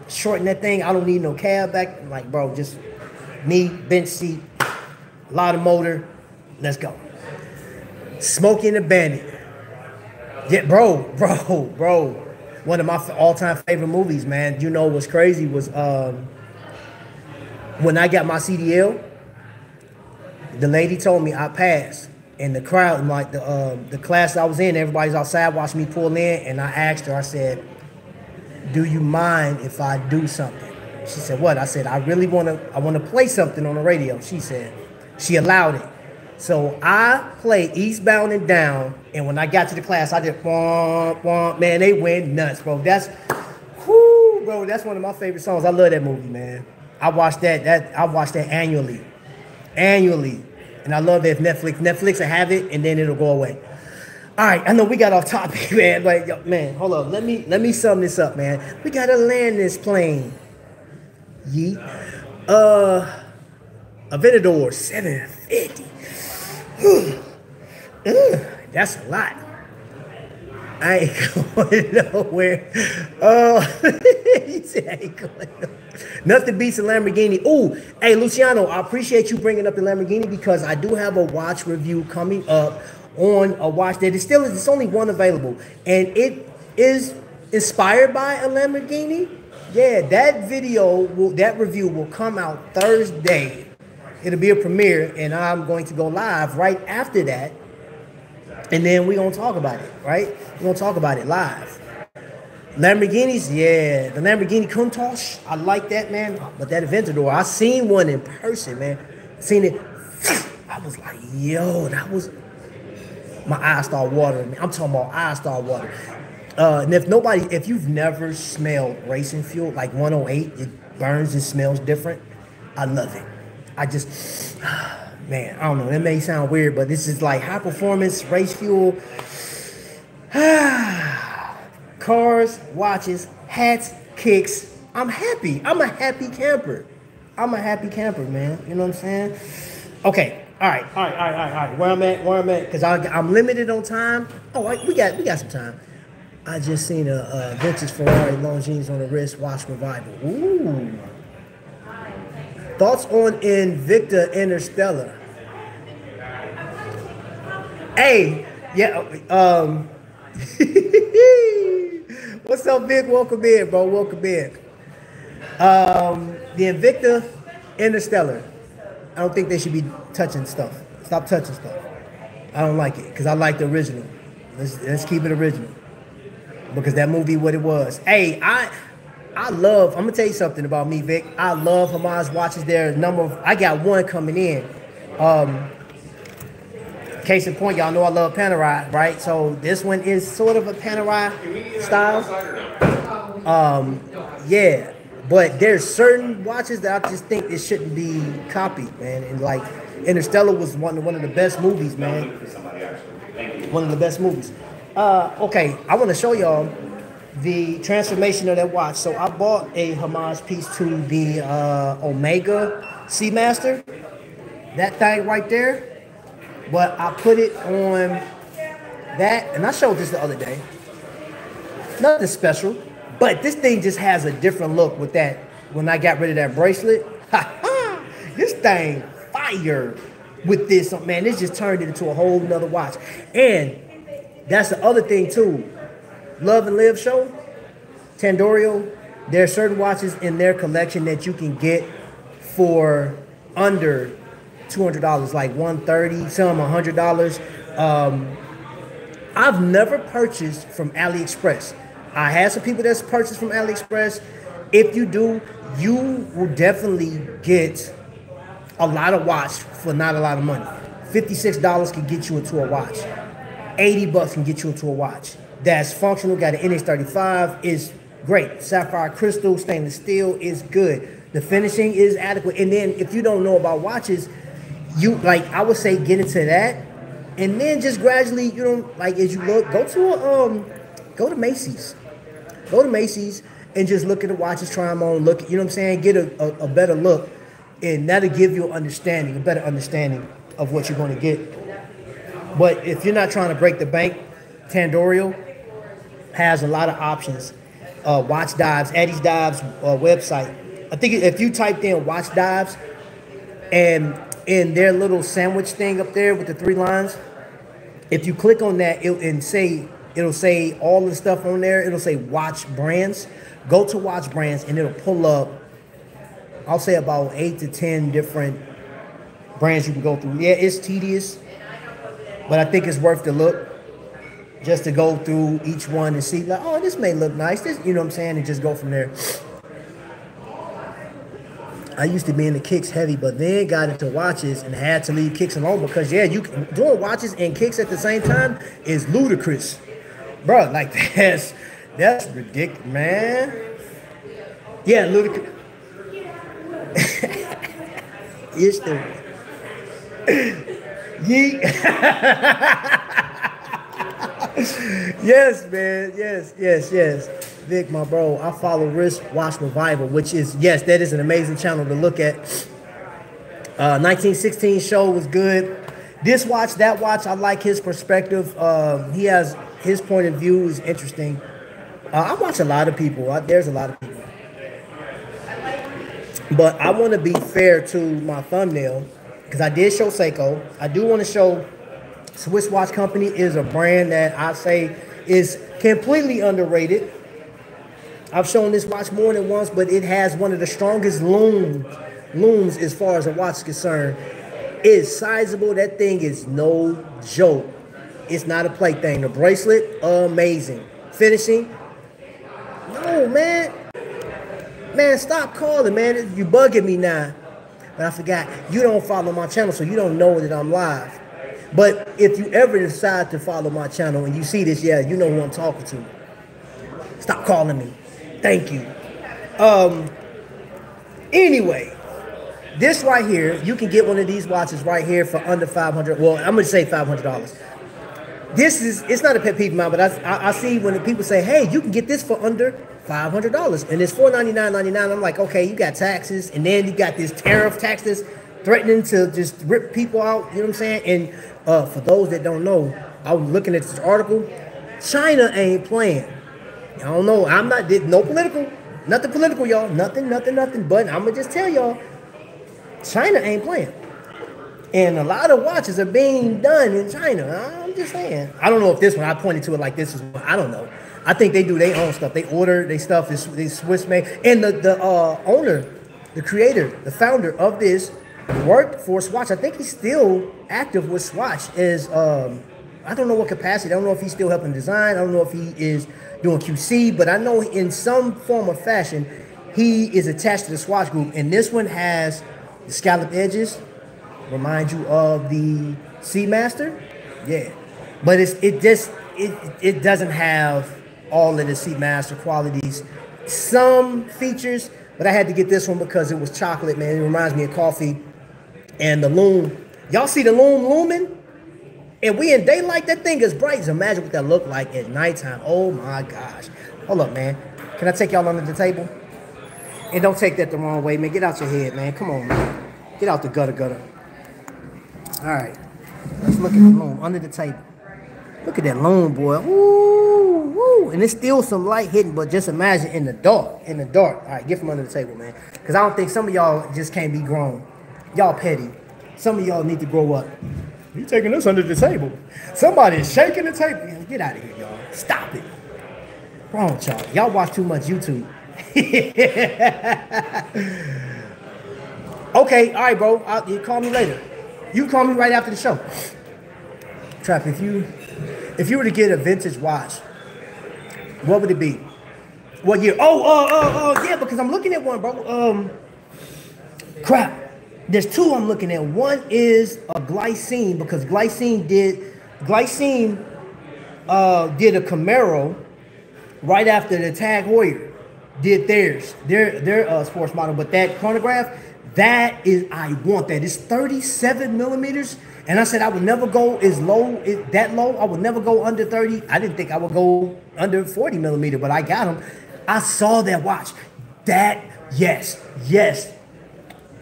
Shorten that thing. I don't need no cab back. Like, bro, just me, bench seat, a lot of motor. Let's go. Smokey and the Bandit. Yeah, bro. One of my all-time favorite movies, man. You know what's crazy was when I got my CDL, the lady told me I passed. And the crowd, like the class I was in, everybody's outside watching me pull in, and I asked her, I said, do you mind if I do something? She said, what? I said, I want to play something on the radio. She said, she allowed it. So I played Eastbound and Down, and when I got to the class, I just, womp, womp. Man, they went nuts, bro. That's one of my favorite songs. I love that movie, man. I watched that annually. And I love that if Netflix will have it, and then it'll go away. All right, I know we got off topic, man. But yo, man, hold on. Let me sum this up, man. We gotta land this plane. Yeet. Aventador 750. That's a lot. I ain't going nowhere. He said I ain't going nowhere. Nothing beats a Lamborghini. Ooh, hey, Luciano, I appreciate you bringing up the Lamborghini because I do have a watch review coming up on a watch that is still, it's only one available. And it is inspired by a Lamborghini. Yeah, that review will come out Thursday. It'll be a premiere, and I'm going to go live right after that. And then we're going to talk about it, right? We're going to talk about it live. Lamborghinis, yeah. The Lamborghini Countach, I like that, man. But that Aventador, I seen one in person, man. Seen it. I was like, yo, that was... My eyes start watering, man. I'm talking about eyes start watering. And if you've never smelled racing fuel, like 108, it burns and smells different. I love it. I just... Man, I don't know. That may sound weird, but this is like high performance race fuel. Cars, watches, hats, kicks. I'm happy. I'm a happy camper. Man. You know what I'm saying? Okay. All right. Where I'm at, because I'm limited on time. Oh, we got some time. I just seen a vintage Ferrari Longines on the wrist watch revival. Ooh. Thoughts on Invicta Interstellar? Hey, yeah. What's up, Vic? Welcome in, bro. Welcome in. The Invicta Interstellar. I don't think they should be touching stuff. Stop touching stuff. I don't like it because I like the original. Let's keep it original because that movie, what it was. Hey, I love. I'm gonna tell you something about me, Vic. I love homage watches. There are a number of. I got one coming in. Case in point, y'all know I love Panerai, right? So this one is sort of a Panerai style. Yeah, but there's certain watches that I just think it shouldn't be copied, man. And like Interstellar was one of the best movies, man. One of the best movies. Okay, I want to show y'all the transformation of that watch. So I bought a homage piece to the Omega Seamaster. That thing right there. But I put it on that, and I showed this the other day. Nothing special, but this thing just has a different look with that. When I got rid of that bracelet, this thing fire with this, man. This just turned it into a whole nother watch. And that's the other thing too. Love and Live show, Tandorio, there are certain watches in their collection that you can get for under $200, like $130, some $100. I've never purchased from AliExpress. I had some people that's purchased from AliExpress. If you do, you will definitely get a lot of watch for not a lot of money. $56 can get you into a watch. $80 can get you into a watch. That's functional, got an NH35, is great. Sapphire crystal, stainless steel is good. The finishing is adequate. And then if you don't know about watches, you like I would say get into that, and then just gradually, you know, like as you look, go to Macy's, and just look at the watches, try them on, look, you know what I'm saying, get a better look, and that'll give you a better understanding of what you're going to get. But if you're not trying to break the bank, Tandorio has a lot of options. Watch Dives, Eddie's Dives website. I think if you typed in Watch Dives and in their little sandwich thing up there with the 3 lines, if you click on that, it'll say all the stuff on there. It'll say watch brands. Go to watch brands and it'll pull up, I'll say about 8 to 10 different brands you can go through. Yeah, it's tedious, but I think it's worth the look just to go through each one and see, like, oh, this may look nice. This, you know what I'm saying, and just go from there. I used to be into kicks heavy, but then got into watches and had to leave kicks alone because, yeah, doing watches and kicks at the same time is ludicrous. Bro, like, that's ridiculous, man. Yeah, ludicrous. You're stupid. Yeet. Yes, man. Yes. Vic, my bro, I follow Wrist Watch Revival, which is, yes, that is an amazing channel to look at. 1916 show was good. This watch, that watch, I like his perspective. He has his point of view is interesting. I watch a lot of people. There's a lot of people. But I want to be fair to my thumbnail because I did show Seiko. I do want to show Swiss Watch Company is a brand that I say is completely underrated. I've shown this watch more than once, but it has one of the strongest looms as far as a watch is concerned. It's sizable. That thing is no joke. It's not a play thing. The bracelet, amazing. Finishing, no, man. Man, stop calling, man. You bugging me now. But I forgot, you don't follow my channel, so you don't know that I'm live. But if you ever decide to follow my channel and you see this, yeah, you know who I'm talking to. Stop calling me. Thank you. Anyway, this right here, you can get one of these watches right here for under $500. Well, I'm going to say $500. It's not a pet peeve of mine, but I see when people say, hey, you can get this for under $500. And it's $499.99. I'm like, okay, you got taxes. And then you got this tariff tax that's threatening to just rip people out. You know what I'm saying? And for those that don't know, I was looking at this article. China ain't playing. I don't know. No political. Nothing political, y'all. Nothing. But I'm going to just tell y'all. China ain't playing. And a lot of watches are being done in China. I'm just saying. I don't know if this one, I pointed to it like this is one. I don't know. I think they do their own stuff. They order their stuff. They Swiss made. And the owner, the creator, the founder of this worked for Swatch. I think he's still active with Swatch as, I don't know what capacity. I don't know if he's still helping design. I don't know if he is doing QC. But I know in some form or fashion, he is attached to the Swatch group. And this one has the scallop edges. Remind you of the Seamaster, yeah, but it doesn't have all of the Seamaster qualities. Some features, but I had to get this one because it was chocolate, man. It reminds me of coffee. And the loom, y'all see the loom looming? And we in daylight, that thing is bright. Just imagine what that looked like at nighttime. Oh my gosh. Hold up, man. Can I take y'all under the table? And don't take that the wrong way, man. Get out your head, man. Come on, man. Get out the gutter. All right, let's look at the loom under the table. Look at that loom, boy. Ooh, woo. And there's still some light hitting, but just imagine in the dark. All right, get from under the table, man. Because I don't think some of y'all just can't be grown. Y'all petty. Some of y'all need to grow up. You taking us under the table. Somebody is shaking the table. Man, get out of here, y'all. Stop it. Wrong, y'all. Y'all watch too much YouTube. Okay, all right, bro. You call me later. You call me right after the show. Trap, if you were to get a vintage watch, what would it be? What year? Yeah, because I'm looking at one, bro. Crap. There's two I'm looking at. One is a Glycine, because Glycine did a Camaro right after the Tag Heuer did theirs, their sports model, but that chronograph, that is, I want that. It's 37 millimeters. And I said I would never go that low. I would never go under 30. I didn't think I would go under 40 millimeter, but I got them. I saw that watch. Yes.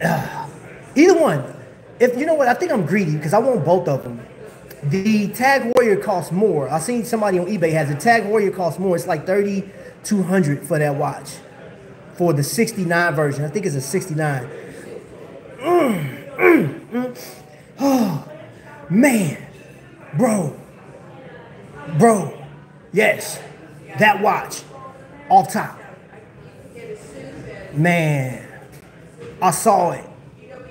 Either one. If you know what, I think I'm greedy because I want both of them. The Tag Heuer costs more. I seen somebody on eBay has a Tag Heuer costs more. It's like $3,200 for that watch. For the 69 version. I think it's a 69. Oh, man. Bro. Yes. That watch. Off top. Man. I saw it.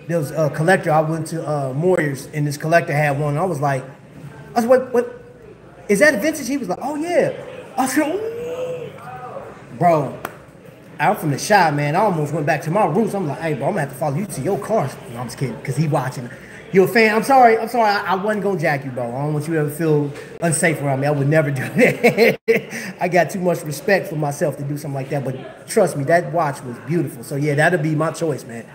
There was a collector. I went to Moyer's and this collector had one. I was like, what? Is that a vintage? He was like, oh yeah. I said, ooh. Bro. I'm from the Chi, man. I almost went back to my roots. I'm like, hey, bro, I'm gonna have to follow you to your car. No, I'm just kidding, because he watching. You a fan? I'm sorry. I wasn't gonna jack you, bro. I don't want you to ever feel unsafe around me. I would never do that. I got too much respect for myself to do something like that. But trust me, that watch was beautiful. So yeah, that'll be my choice, man.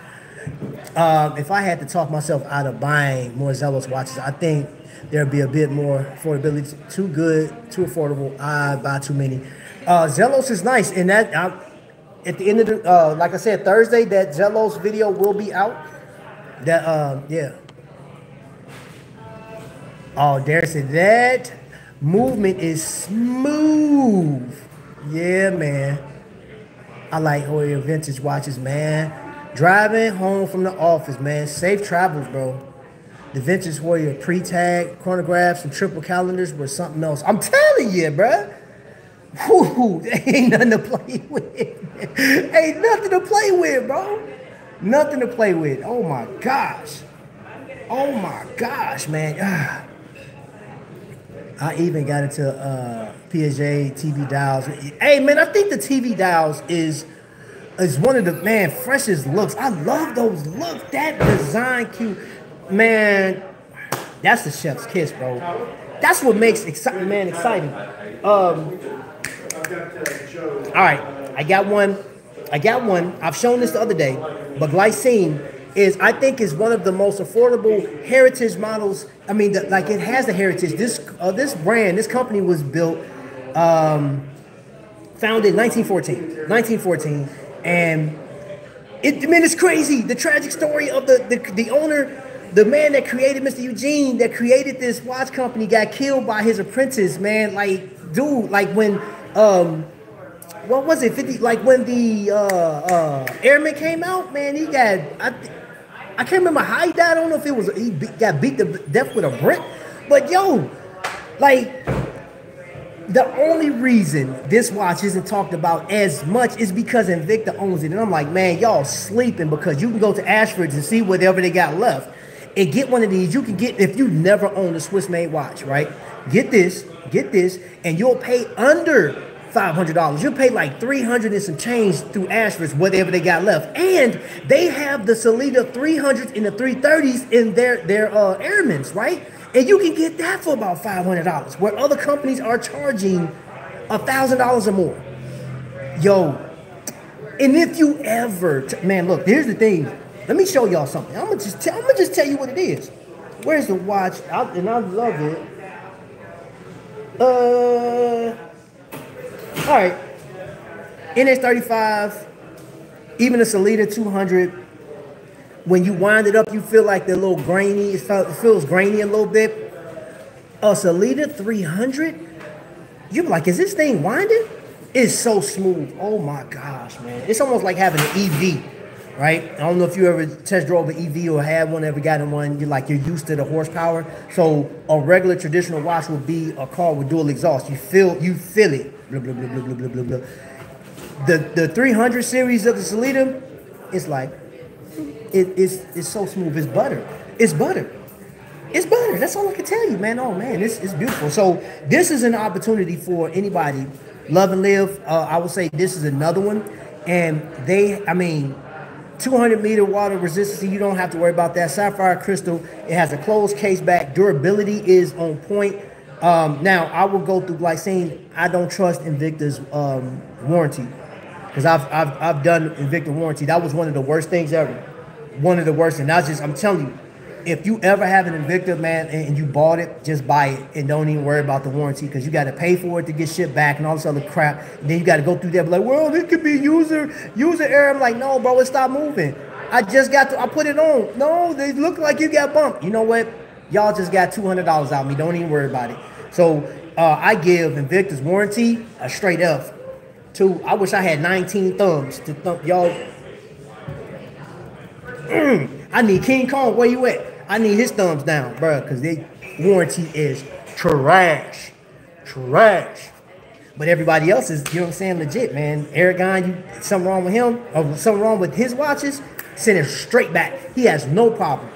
If I had to talk myself out of buying more Zelos watches, I think there'd be a bit more affordability. Too good, too affordable. I buy too many. Zelos is nice, and that. At the end of the, like I said, Thursday, that Zelos video will be out. That, yeah. Oh, Derek said that movement is smooth. Yeah, man. I like Heuer vintage watches, man. Driving home from the office, man. Safe travels, bro. The vintage Heuer pre-tag chronographs and triple calendars were something else. I'm telling you, bro. Whoo, ain't nothing to play with. Ain't nothing to play with, bro. Nothing to play with. Oh my gosh, man. I even got into PSA TV dials. Hey, man, I think the TV dials is one of the, man, freshest looks. I love those looks. That design cute, man. That's the chef's kiss, bro. That's what makes exciting. All right, I got one. I've shown this the other day, but Glycine I think is one of the most affordable heritage models. I mean, it has the heritage. This brand, this company was built, founded in 1914, and it's crazy. The tragic story of the owner. The man that created Mr. Eugene, that created this watch company, got killed by his apprentice, man. Like, dude, like when, what was it, 50, like when the Airman came out, man, he got, I can't remember how he died. I don't know if it was got beat to death with a brick, but yo, like the only reason this watch isn't talked about as much is because Invicta owns it, and I'm like, man, y'all sleeping because you can go to Ashford's and see whatever they got left and get one of these. You can get if you never owned a Swiss-made watch, right? Get this, and you'll pay under $500. You'll pay like $300 and some change through Ashford's, whatever they got left. And they have the Salida 300s and the 330s in their Airmans, right? And you can get that for about $500, where other companies are charging $1,000 or more. Yo, and if you ever, man, look, here's the thing. Let me show y'all something. I'm gonna just tell you what it is. Where's the watch? And I love it. All right. NS35, even a Salida 200. When you wind it up, you feel like they're a little grainy. It feels grainy a little bit. A Salida 300, you're like, is this thing winding? It's so smooth. Oh my gosh, man. It's almost like having an EV, right? I don't know if you ever test drove an EV or had one, ever got in one. You're used to the horsepower. So a regular traditional watch would be a car with dual exhaust. You feel it. Blah, blah, blah, blah, blah, blah, blah, blah. The 300 series of the Salida, it's like, it's so smooth. It's butter. It's butter. It's butter. That's all I can tell you, man. Oh man, it's beautiful. So this is an opportunity for anybody. Love and Live. I would say this is another one. And 200 meter water resistance. You don't have to worry about that. Sapphire crystal. It has a closed case back. Durability is on point. Now I will go through like saying I don't trust Invicta's warranty, because I've done Invicta warranty. That was one of the worst things ever. One of the worst, and I'm telling you, if you ever have an Invicta, man, and you bought it, just buy it and don't even worry about the warranty, because you got to pay for it to get shipped back and all this other crap. And then you got to go through there, be like, well, this could be user error. I'm like, no, bro, it stopped moving. I put it on. No, they look like you got bumped. You know what? Y'all just got $200 out of me. Don't even worry about it. So I give Invicta's warranty a straight F. I wish I had 19 thumbs to thump y'all. I need King Kong. Where you at? I need his thumbs down, bro, because the warranty is trash. But everybody else is, you know what I'm saying, legit, man. Aragon, something wrong with him, or something wrong with his watches, send it straight back. He has no problem.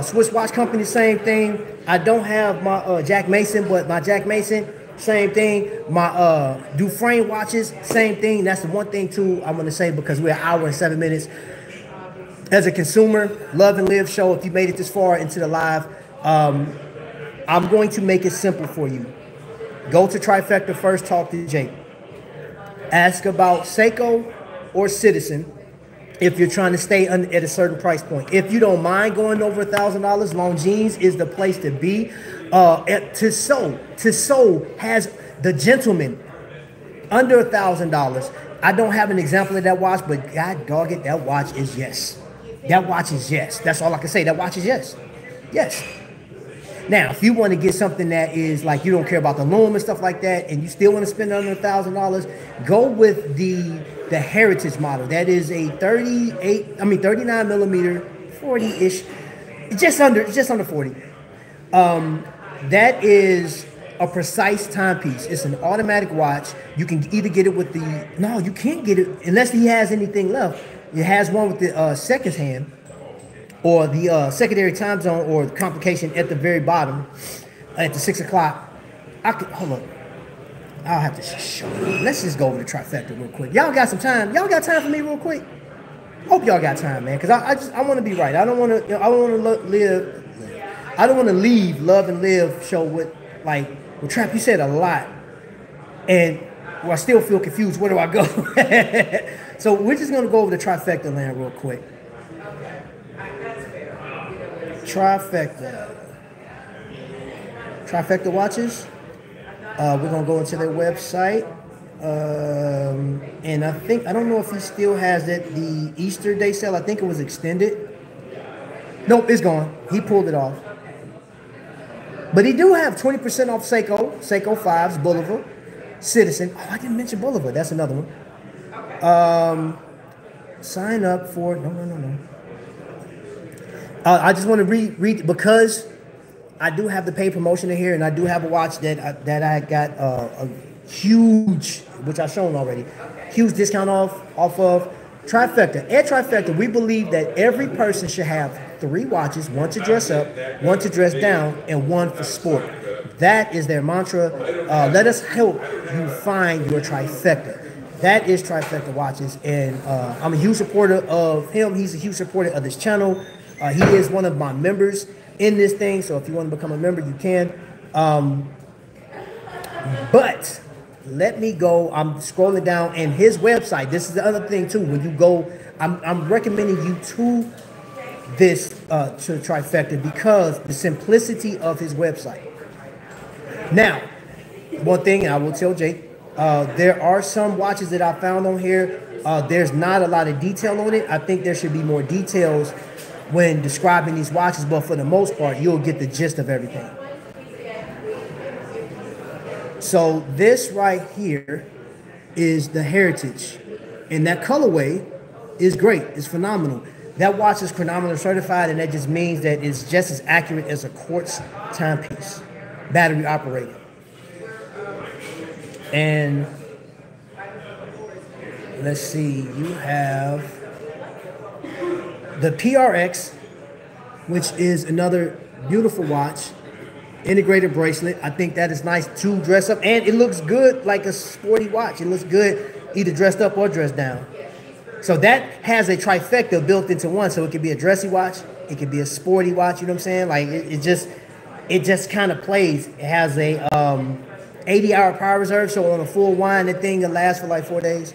Swiss Watch Company, same thing. I don't have my Jack Mason, but my Jack Mason, same thing. My Dufresne watches, same thing. That's the one thing, too, I'm going to say, because we're an hour and 7 minutes. As a consumer, Love and Live show, if you made it this far into the live, I'm going to make it simple for you. Go to Trifecta first, talk to Jake. Ask about Seiko or Citizen if you're trying to stay at a certain price point. If you don't mind going over $1,000, Longines is the place to be. Tsao has the Gentleman under $1,000. I don't have an example of that watch, but God dog it, that watch is yes. That watch is yes. That's all I can say. That watch is yes. Yes. Now, if you want to get something that is like you don't care about the loom and stuff like that, and you still want to spend under $1,000, go with the Heritage model. That is a 39 millimeter, 40-ish, just under 40. That is a precise timepiece. It's an automatic watch. You can either get it with you can't get it unless he has anything left. It has one with the seconds hand, or the secondary time zone, or the complication at the very bottom at the 6 o'clock. Hold up. I'll have to show you. Let's just go over the Trifecta real quick. Y'all got some time? Y'all got time for me real quick? Hope y'all got time, man, because I want to be right. I don't want to leave Love and Live show with Trap. You said a lot, and I still feel confused. Where do I go? So we're just gonna go over the Trifecta land real quick. Trifecta Watches. We're gonna go into their website, and I don't know if he still has it. The Easter Day sale, I think it was extended. Nope, it's gone. He pulled it off. But he do have 20% off Seiko 5s, Boulevard, Citizen. Oh, I didn't mention Boulevard. That's another one. Sign up for no. I just want to read because I do have the paid promotion in here, and I do have a watch that I got a huge, which I've shown already, huge discount off of Trifecta. At Trifecta, we believe that every person should have 3 watches, one to dress up, one to dress down, and one for sport. That is their mantra. Let us help you find your trifecta. That is Trifecta Watches, and I'm a huge supporter of him. He's a huge supporter of this channel. He is one of my members in this thing, so if you want to become a member, you can. But let me go. I'm scrolling down, and his website. This is the other thing too. When you go, I'm recommending you to this to Trifecta because the simplicity of his website. Now, one thing, and I will tell Jake, there are some watches that I found on here. There's not a lot of detail on it. I think there should be more details when describing these watches, but for the most part, you'll get the gist of everything. So this right here is the Heritage, and that colorway is great. It's phenomenal. That watch is chronometer certified, and that just means that it's just as accurate as a quartz timepiece, battery operated. And let's see, you have the PRX, which is another beautiful watch, integrated bracelet. I think that is nice to dress up, and it looks good like a sporty watch. It looks good either dressed up or dressed down. So that has a trifecta built into one, so it could be a dressy watch, it could be a sporty watch. You know what I'm saying? Like it just kind of plays. It has a 80-hour power reserve, so on a full wind, that thing will last for like 4 days.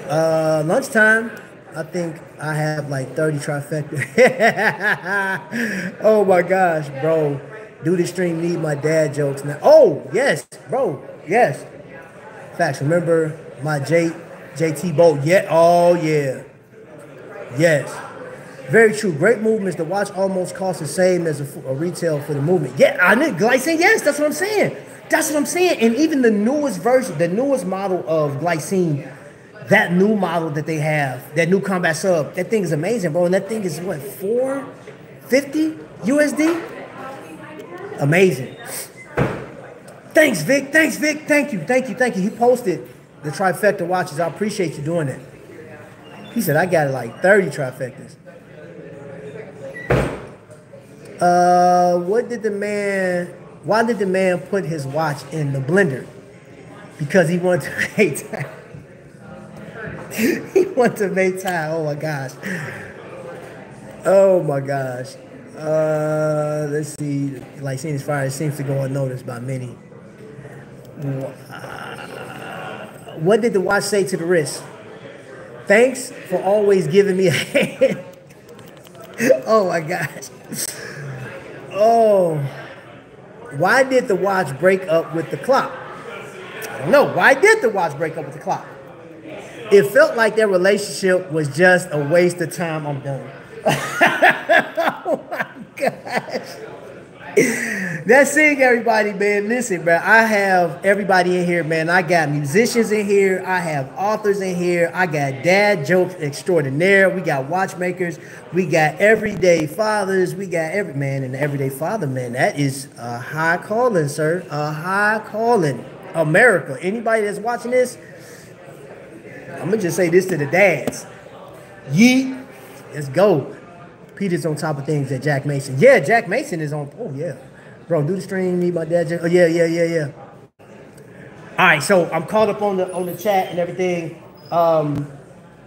Lunchtime, I think I have like 30 trifecta. Oh my gosh, bro. Do the stream need my dad jokes now? Oh, yes, bro. Yes. Facts. Remember my JT boat? Yeah. Oh, yeah. Yes. Very true. Great movements. The watch almost costs the same as a retail for the movement. Yeah, I know. Glycine, yes, that's what I'm saying. That's what I'm saying. And even the newest version, the newest model of Glycine, that new model that they have, that new combat sub, that thing is amazing, bro. And that thing is what, $450 USD? Amazing. Thanks, Vic. Thanks, Vic. Thank you. Thank you. Thank you. He posted the Trifecta watches. I appreciate you doing that. He said, I got like 30 trifectas. Why did the man put his watch in the blender? Because he wanted to make time. He wanted to make time. Oh my gosh. Oh my gosh. Let's see. Like seeing as far as seems to go unnoticed by many. What did the watch say to the wrist? Thanks for always giving me a hand. Oh my gosh. Oh. Why did the watch break up with the clock? I don't know. Why did the watch break up with the clock? It felt like their relationship was just a waste of time. I'm done. Oh my gosh. That's it, everybody, man. Listen, man, I have everybody in here, man. I got musicians in here. I have authors in here. I got dad jokes extraordinaire. We got watchmakers. We got everyday fathers. We got every man, and the everyday father, man. That is a high calling, sir. A high calling. America. Anybody that's watching this, I'm going to just say this to the dads. Yeet. Let's go. Peter's on top of things that Jack Mason. Yeah, Jack Mason is on. Oh, yeah. Bro, do the stream. Need my dad. Oh, yeah. All right, so I'm caught up on the chat and everything.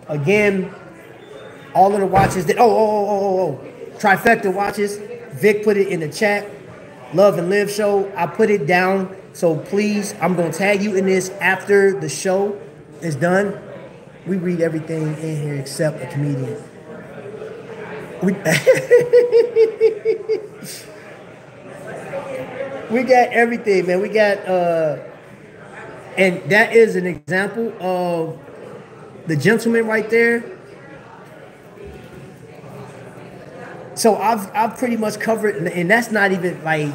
Again, all of the watches. Trifecta watches. Vic put it in the chat. Love and Live show. I put it down. So please, I'm going to tag you in this after the show is done. We read everything in here except a comedian. We got everything, man. We got and that is an example of the gentleman right there. So I've pretty much covered, and that's not even like,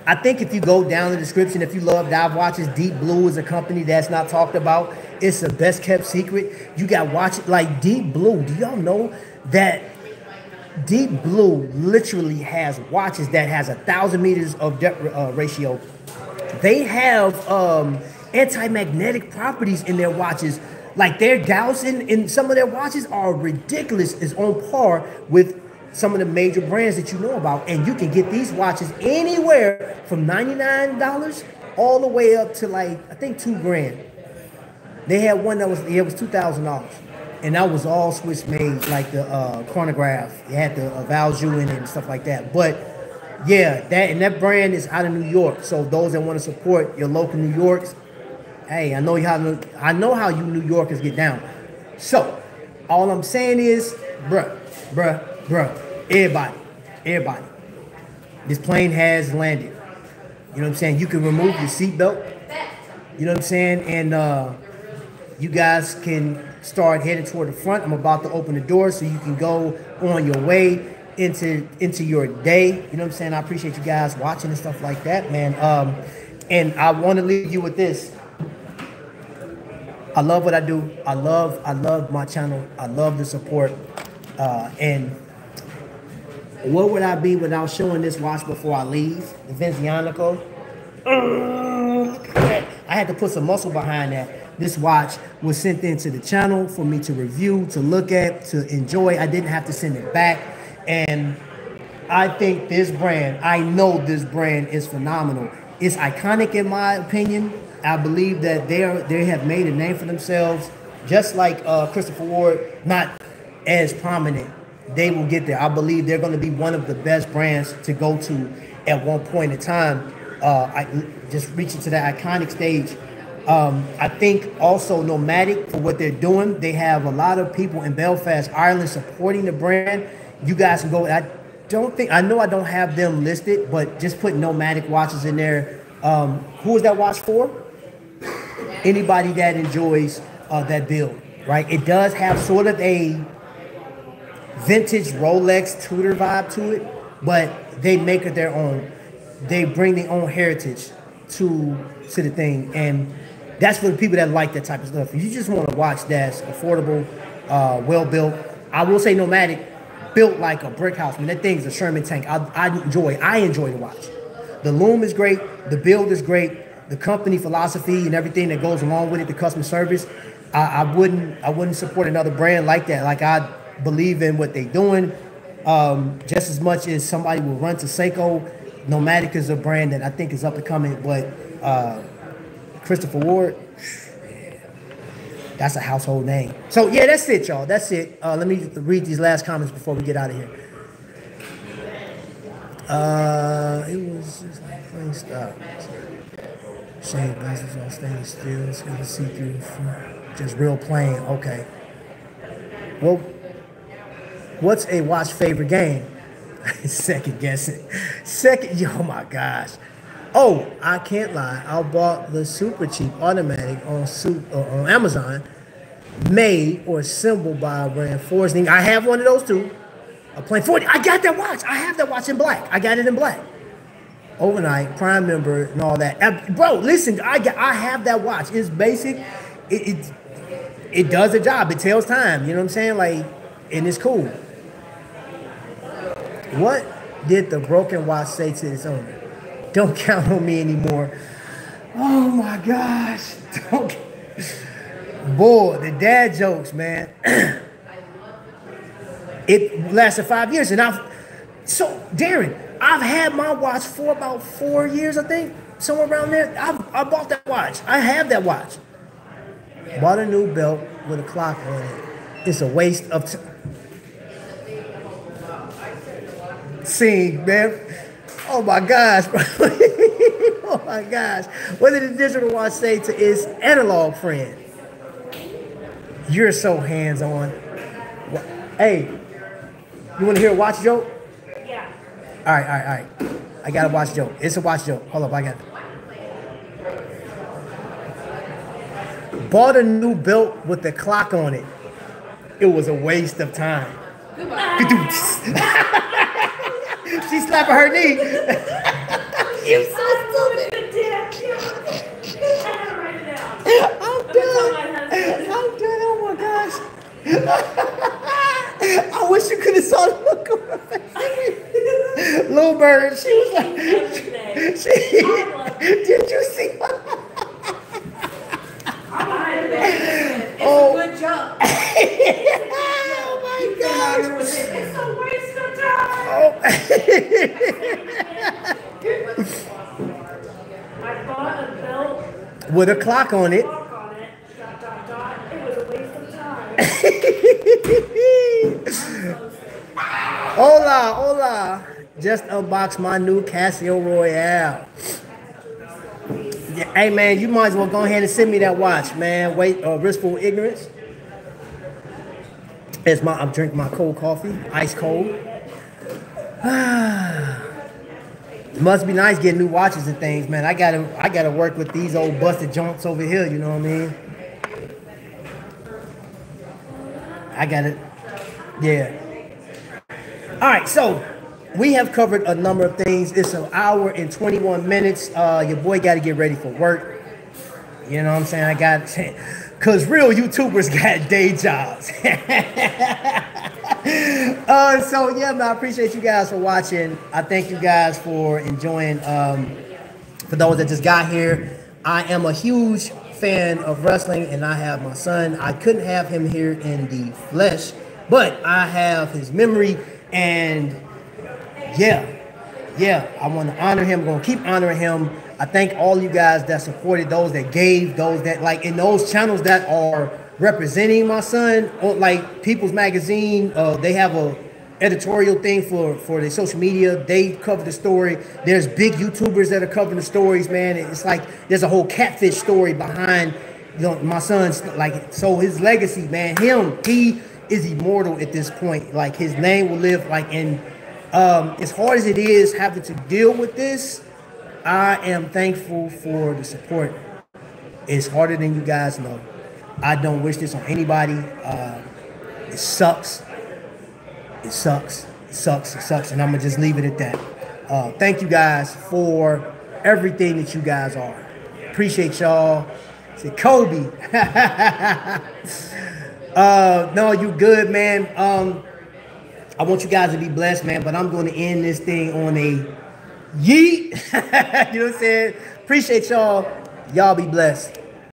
I think if you go down the description, if you love dive watches, Deep Blue is a company that's not talked about. It's the best kept secret. You got watch like Deep Blue. Do y'all know that Deep Blue literally has watches that has 1,000 meters of depth ratio. They have anti-magnetic properties in their watches. Like their dowsing in some of their watches are ridiculous. It's on par with some of the major brands that you know about. And you can get these watches anywhere from $99 all the way up to like, I think $2,000. They had one that was, it was $2,000. And that was all Swiss made, like the chronograph. It had the value in it and stuff like that. But yeah, that brand is out of New York. So those that want to support your local New Yorks, hey, I know how you New Yorkers get down. So all I'm saying is, bruh, everybody, this plane has landed. You know what I'm saying? You can remove your seatbelt. You know what I'm saying? And you guys can start heading toward the front. I'm about to open the door so you can go on your way into your day. You know what I'm saying? I appreciate you guys watching and stuff like that, man. And I want to leave you with this. I love what I do. I love my channel. I love the support. And what would I be without showing this watch before I leave? The Vincianico. Look at that. I had to put some muscle behind that. This watch was sent into the channel for me to review, to look at, to enjoy. I didn't have to send it back. And I think this brand, I know this brand is phenomenal. It's iconic in my opinion. I believe that they have made a name for themselves, just like Christopher Ward, not as prominent. They will get there. I believe they're going to be one of the best brands to go to at one point in time. Just reaching to that iconic stage. I think also Nomadic, for what they're doing, they have a lot of people in Belfast, Ireland supporting the brand. You guys can go. I know I don't have them listed, but just put Nomadic watches in there. Who is that watch for? Anybody that enjoys that build, right? It does have sort of a vintage Rolex Tudor vibe to it, but they make it their own. They bring their own heritage to the thing, and that's for the people that like that type of stuff. If you just want to watch that's affordable, well built, I will say Nomadic built like a brick house. Man, that thing's a Sherman tank. I enjoy the watch. The loom is great. The build is great. The company philosophy and everything that goes along with it, the customer service. I wouldn't support another brand like that. Like, I believe in what they're doing just as much as somebody will run to Seiko. Nomadic is a brand that I think is up and coming, but Christopher Ward, that's a household name. So yeah, that's it, y'all. That's it. Let me read these last comments before we get out of here. It was just like plain stuff. Shade glasses on stainless steel. It's got a see-through front. Just real plain. Okay. Well, what's a watch favorite game? Second guessing. Oh my gosh. Oh, I can't lie. I bought the super cheap automatic on Amazon, made or assembled by a brand Forsting. I have one of those too. A plain 40. I got that watch. I have that watch in black. I got it in black. Overnight, Prime member, and all that. Bro, listen, I have that watch. It's basic. It does the job. It tells time. You know what I'm saying? Like, and it's cool. What did the broken watch say to its owner? Don't count on me anymore. Oh my gosh. Boy, the dad jokes, man. It lasted 5 years. And Darren, I've had my watch for about 4 years, I think. Somewhere around there. I bought that watch. I have that watch. Bought a new belt with a clock on it. It's a waste of time. Scene, man. Oh my gosh, bro. Oh my gosh. What did the digital watch say to its analog friend? You're so hands-on. Hey, you want to hear a watch joke? Yeah. All right. I got a watch joke. It's a watch joke. Hold up, I got it. Bought a new belt with the clock on it. It was a waste of time. She slapping her knee. You so stupid. I'm done. Oh my gosh. I wish Little Bird, she was like, did you see? Oh, good job. Oh my gosh. It's a waste of time. I bought a belt With a clock on it. clock on it. Dot, dot, dot. It was a waste of time. Hola, hola. Just unboxed my new Casio Royale. Yeah, hey man, you might as well go ahead and send me that watch, man. Wait, Wristful Ignorance. I'm drinking my cold coffee, ice cold. It must be nice getting new watches and things, man. I gotta work with these old busted joints over here. You know what I mean? I got it. Yeah. All right, so we have covered a number of things. It's an hour and 21 minutes. Your boy got to get ready for work. You know what I'm saying? Because real YouTubers got day jobs. So, yeah, man, I appreciate you guys for watching. I thank you guys for enjoying. For those that just got here, I am a huge fan of wrestling, and I have my son. I couldn't have him here in the flesh, but I have his memory, and yeah, I want to honor him. I'm going to keep honoring him. I thank all you guys that supported, those that gave, those that like in those channels that are representing my son, like People's Magazine. They have a editorial thing for their social media. They cover the story. There's big YouTubers that are covering the stories, man. It's like there's a whole catfish story behind, you know, my son's, like, so his legacy, man, he is immortal at this point. Like, his name will live, like, in as hard as it is having to deal with this, I am thankful for the support. It's harder than you guys know. I don't wish this on anybody. It sucks. It sucks. It sucks. It sucks. And I'm going to just leave it at that. Thank you guys for everything that you guys are. Appreciate y'all. Say Kobe. No, you good, man. I want you guys to be blessed, man, but I'm going to end this thing on a yeet. You know what I'm saying? Appreciate y'all. Y'all be blessed.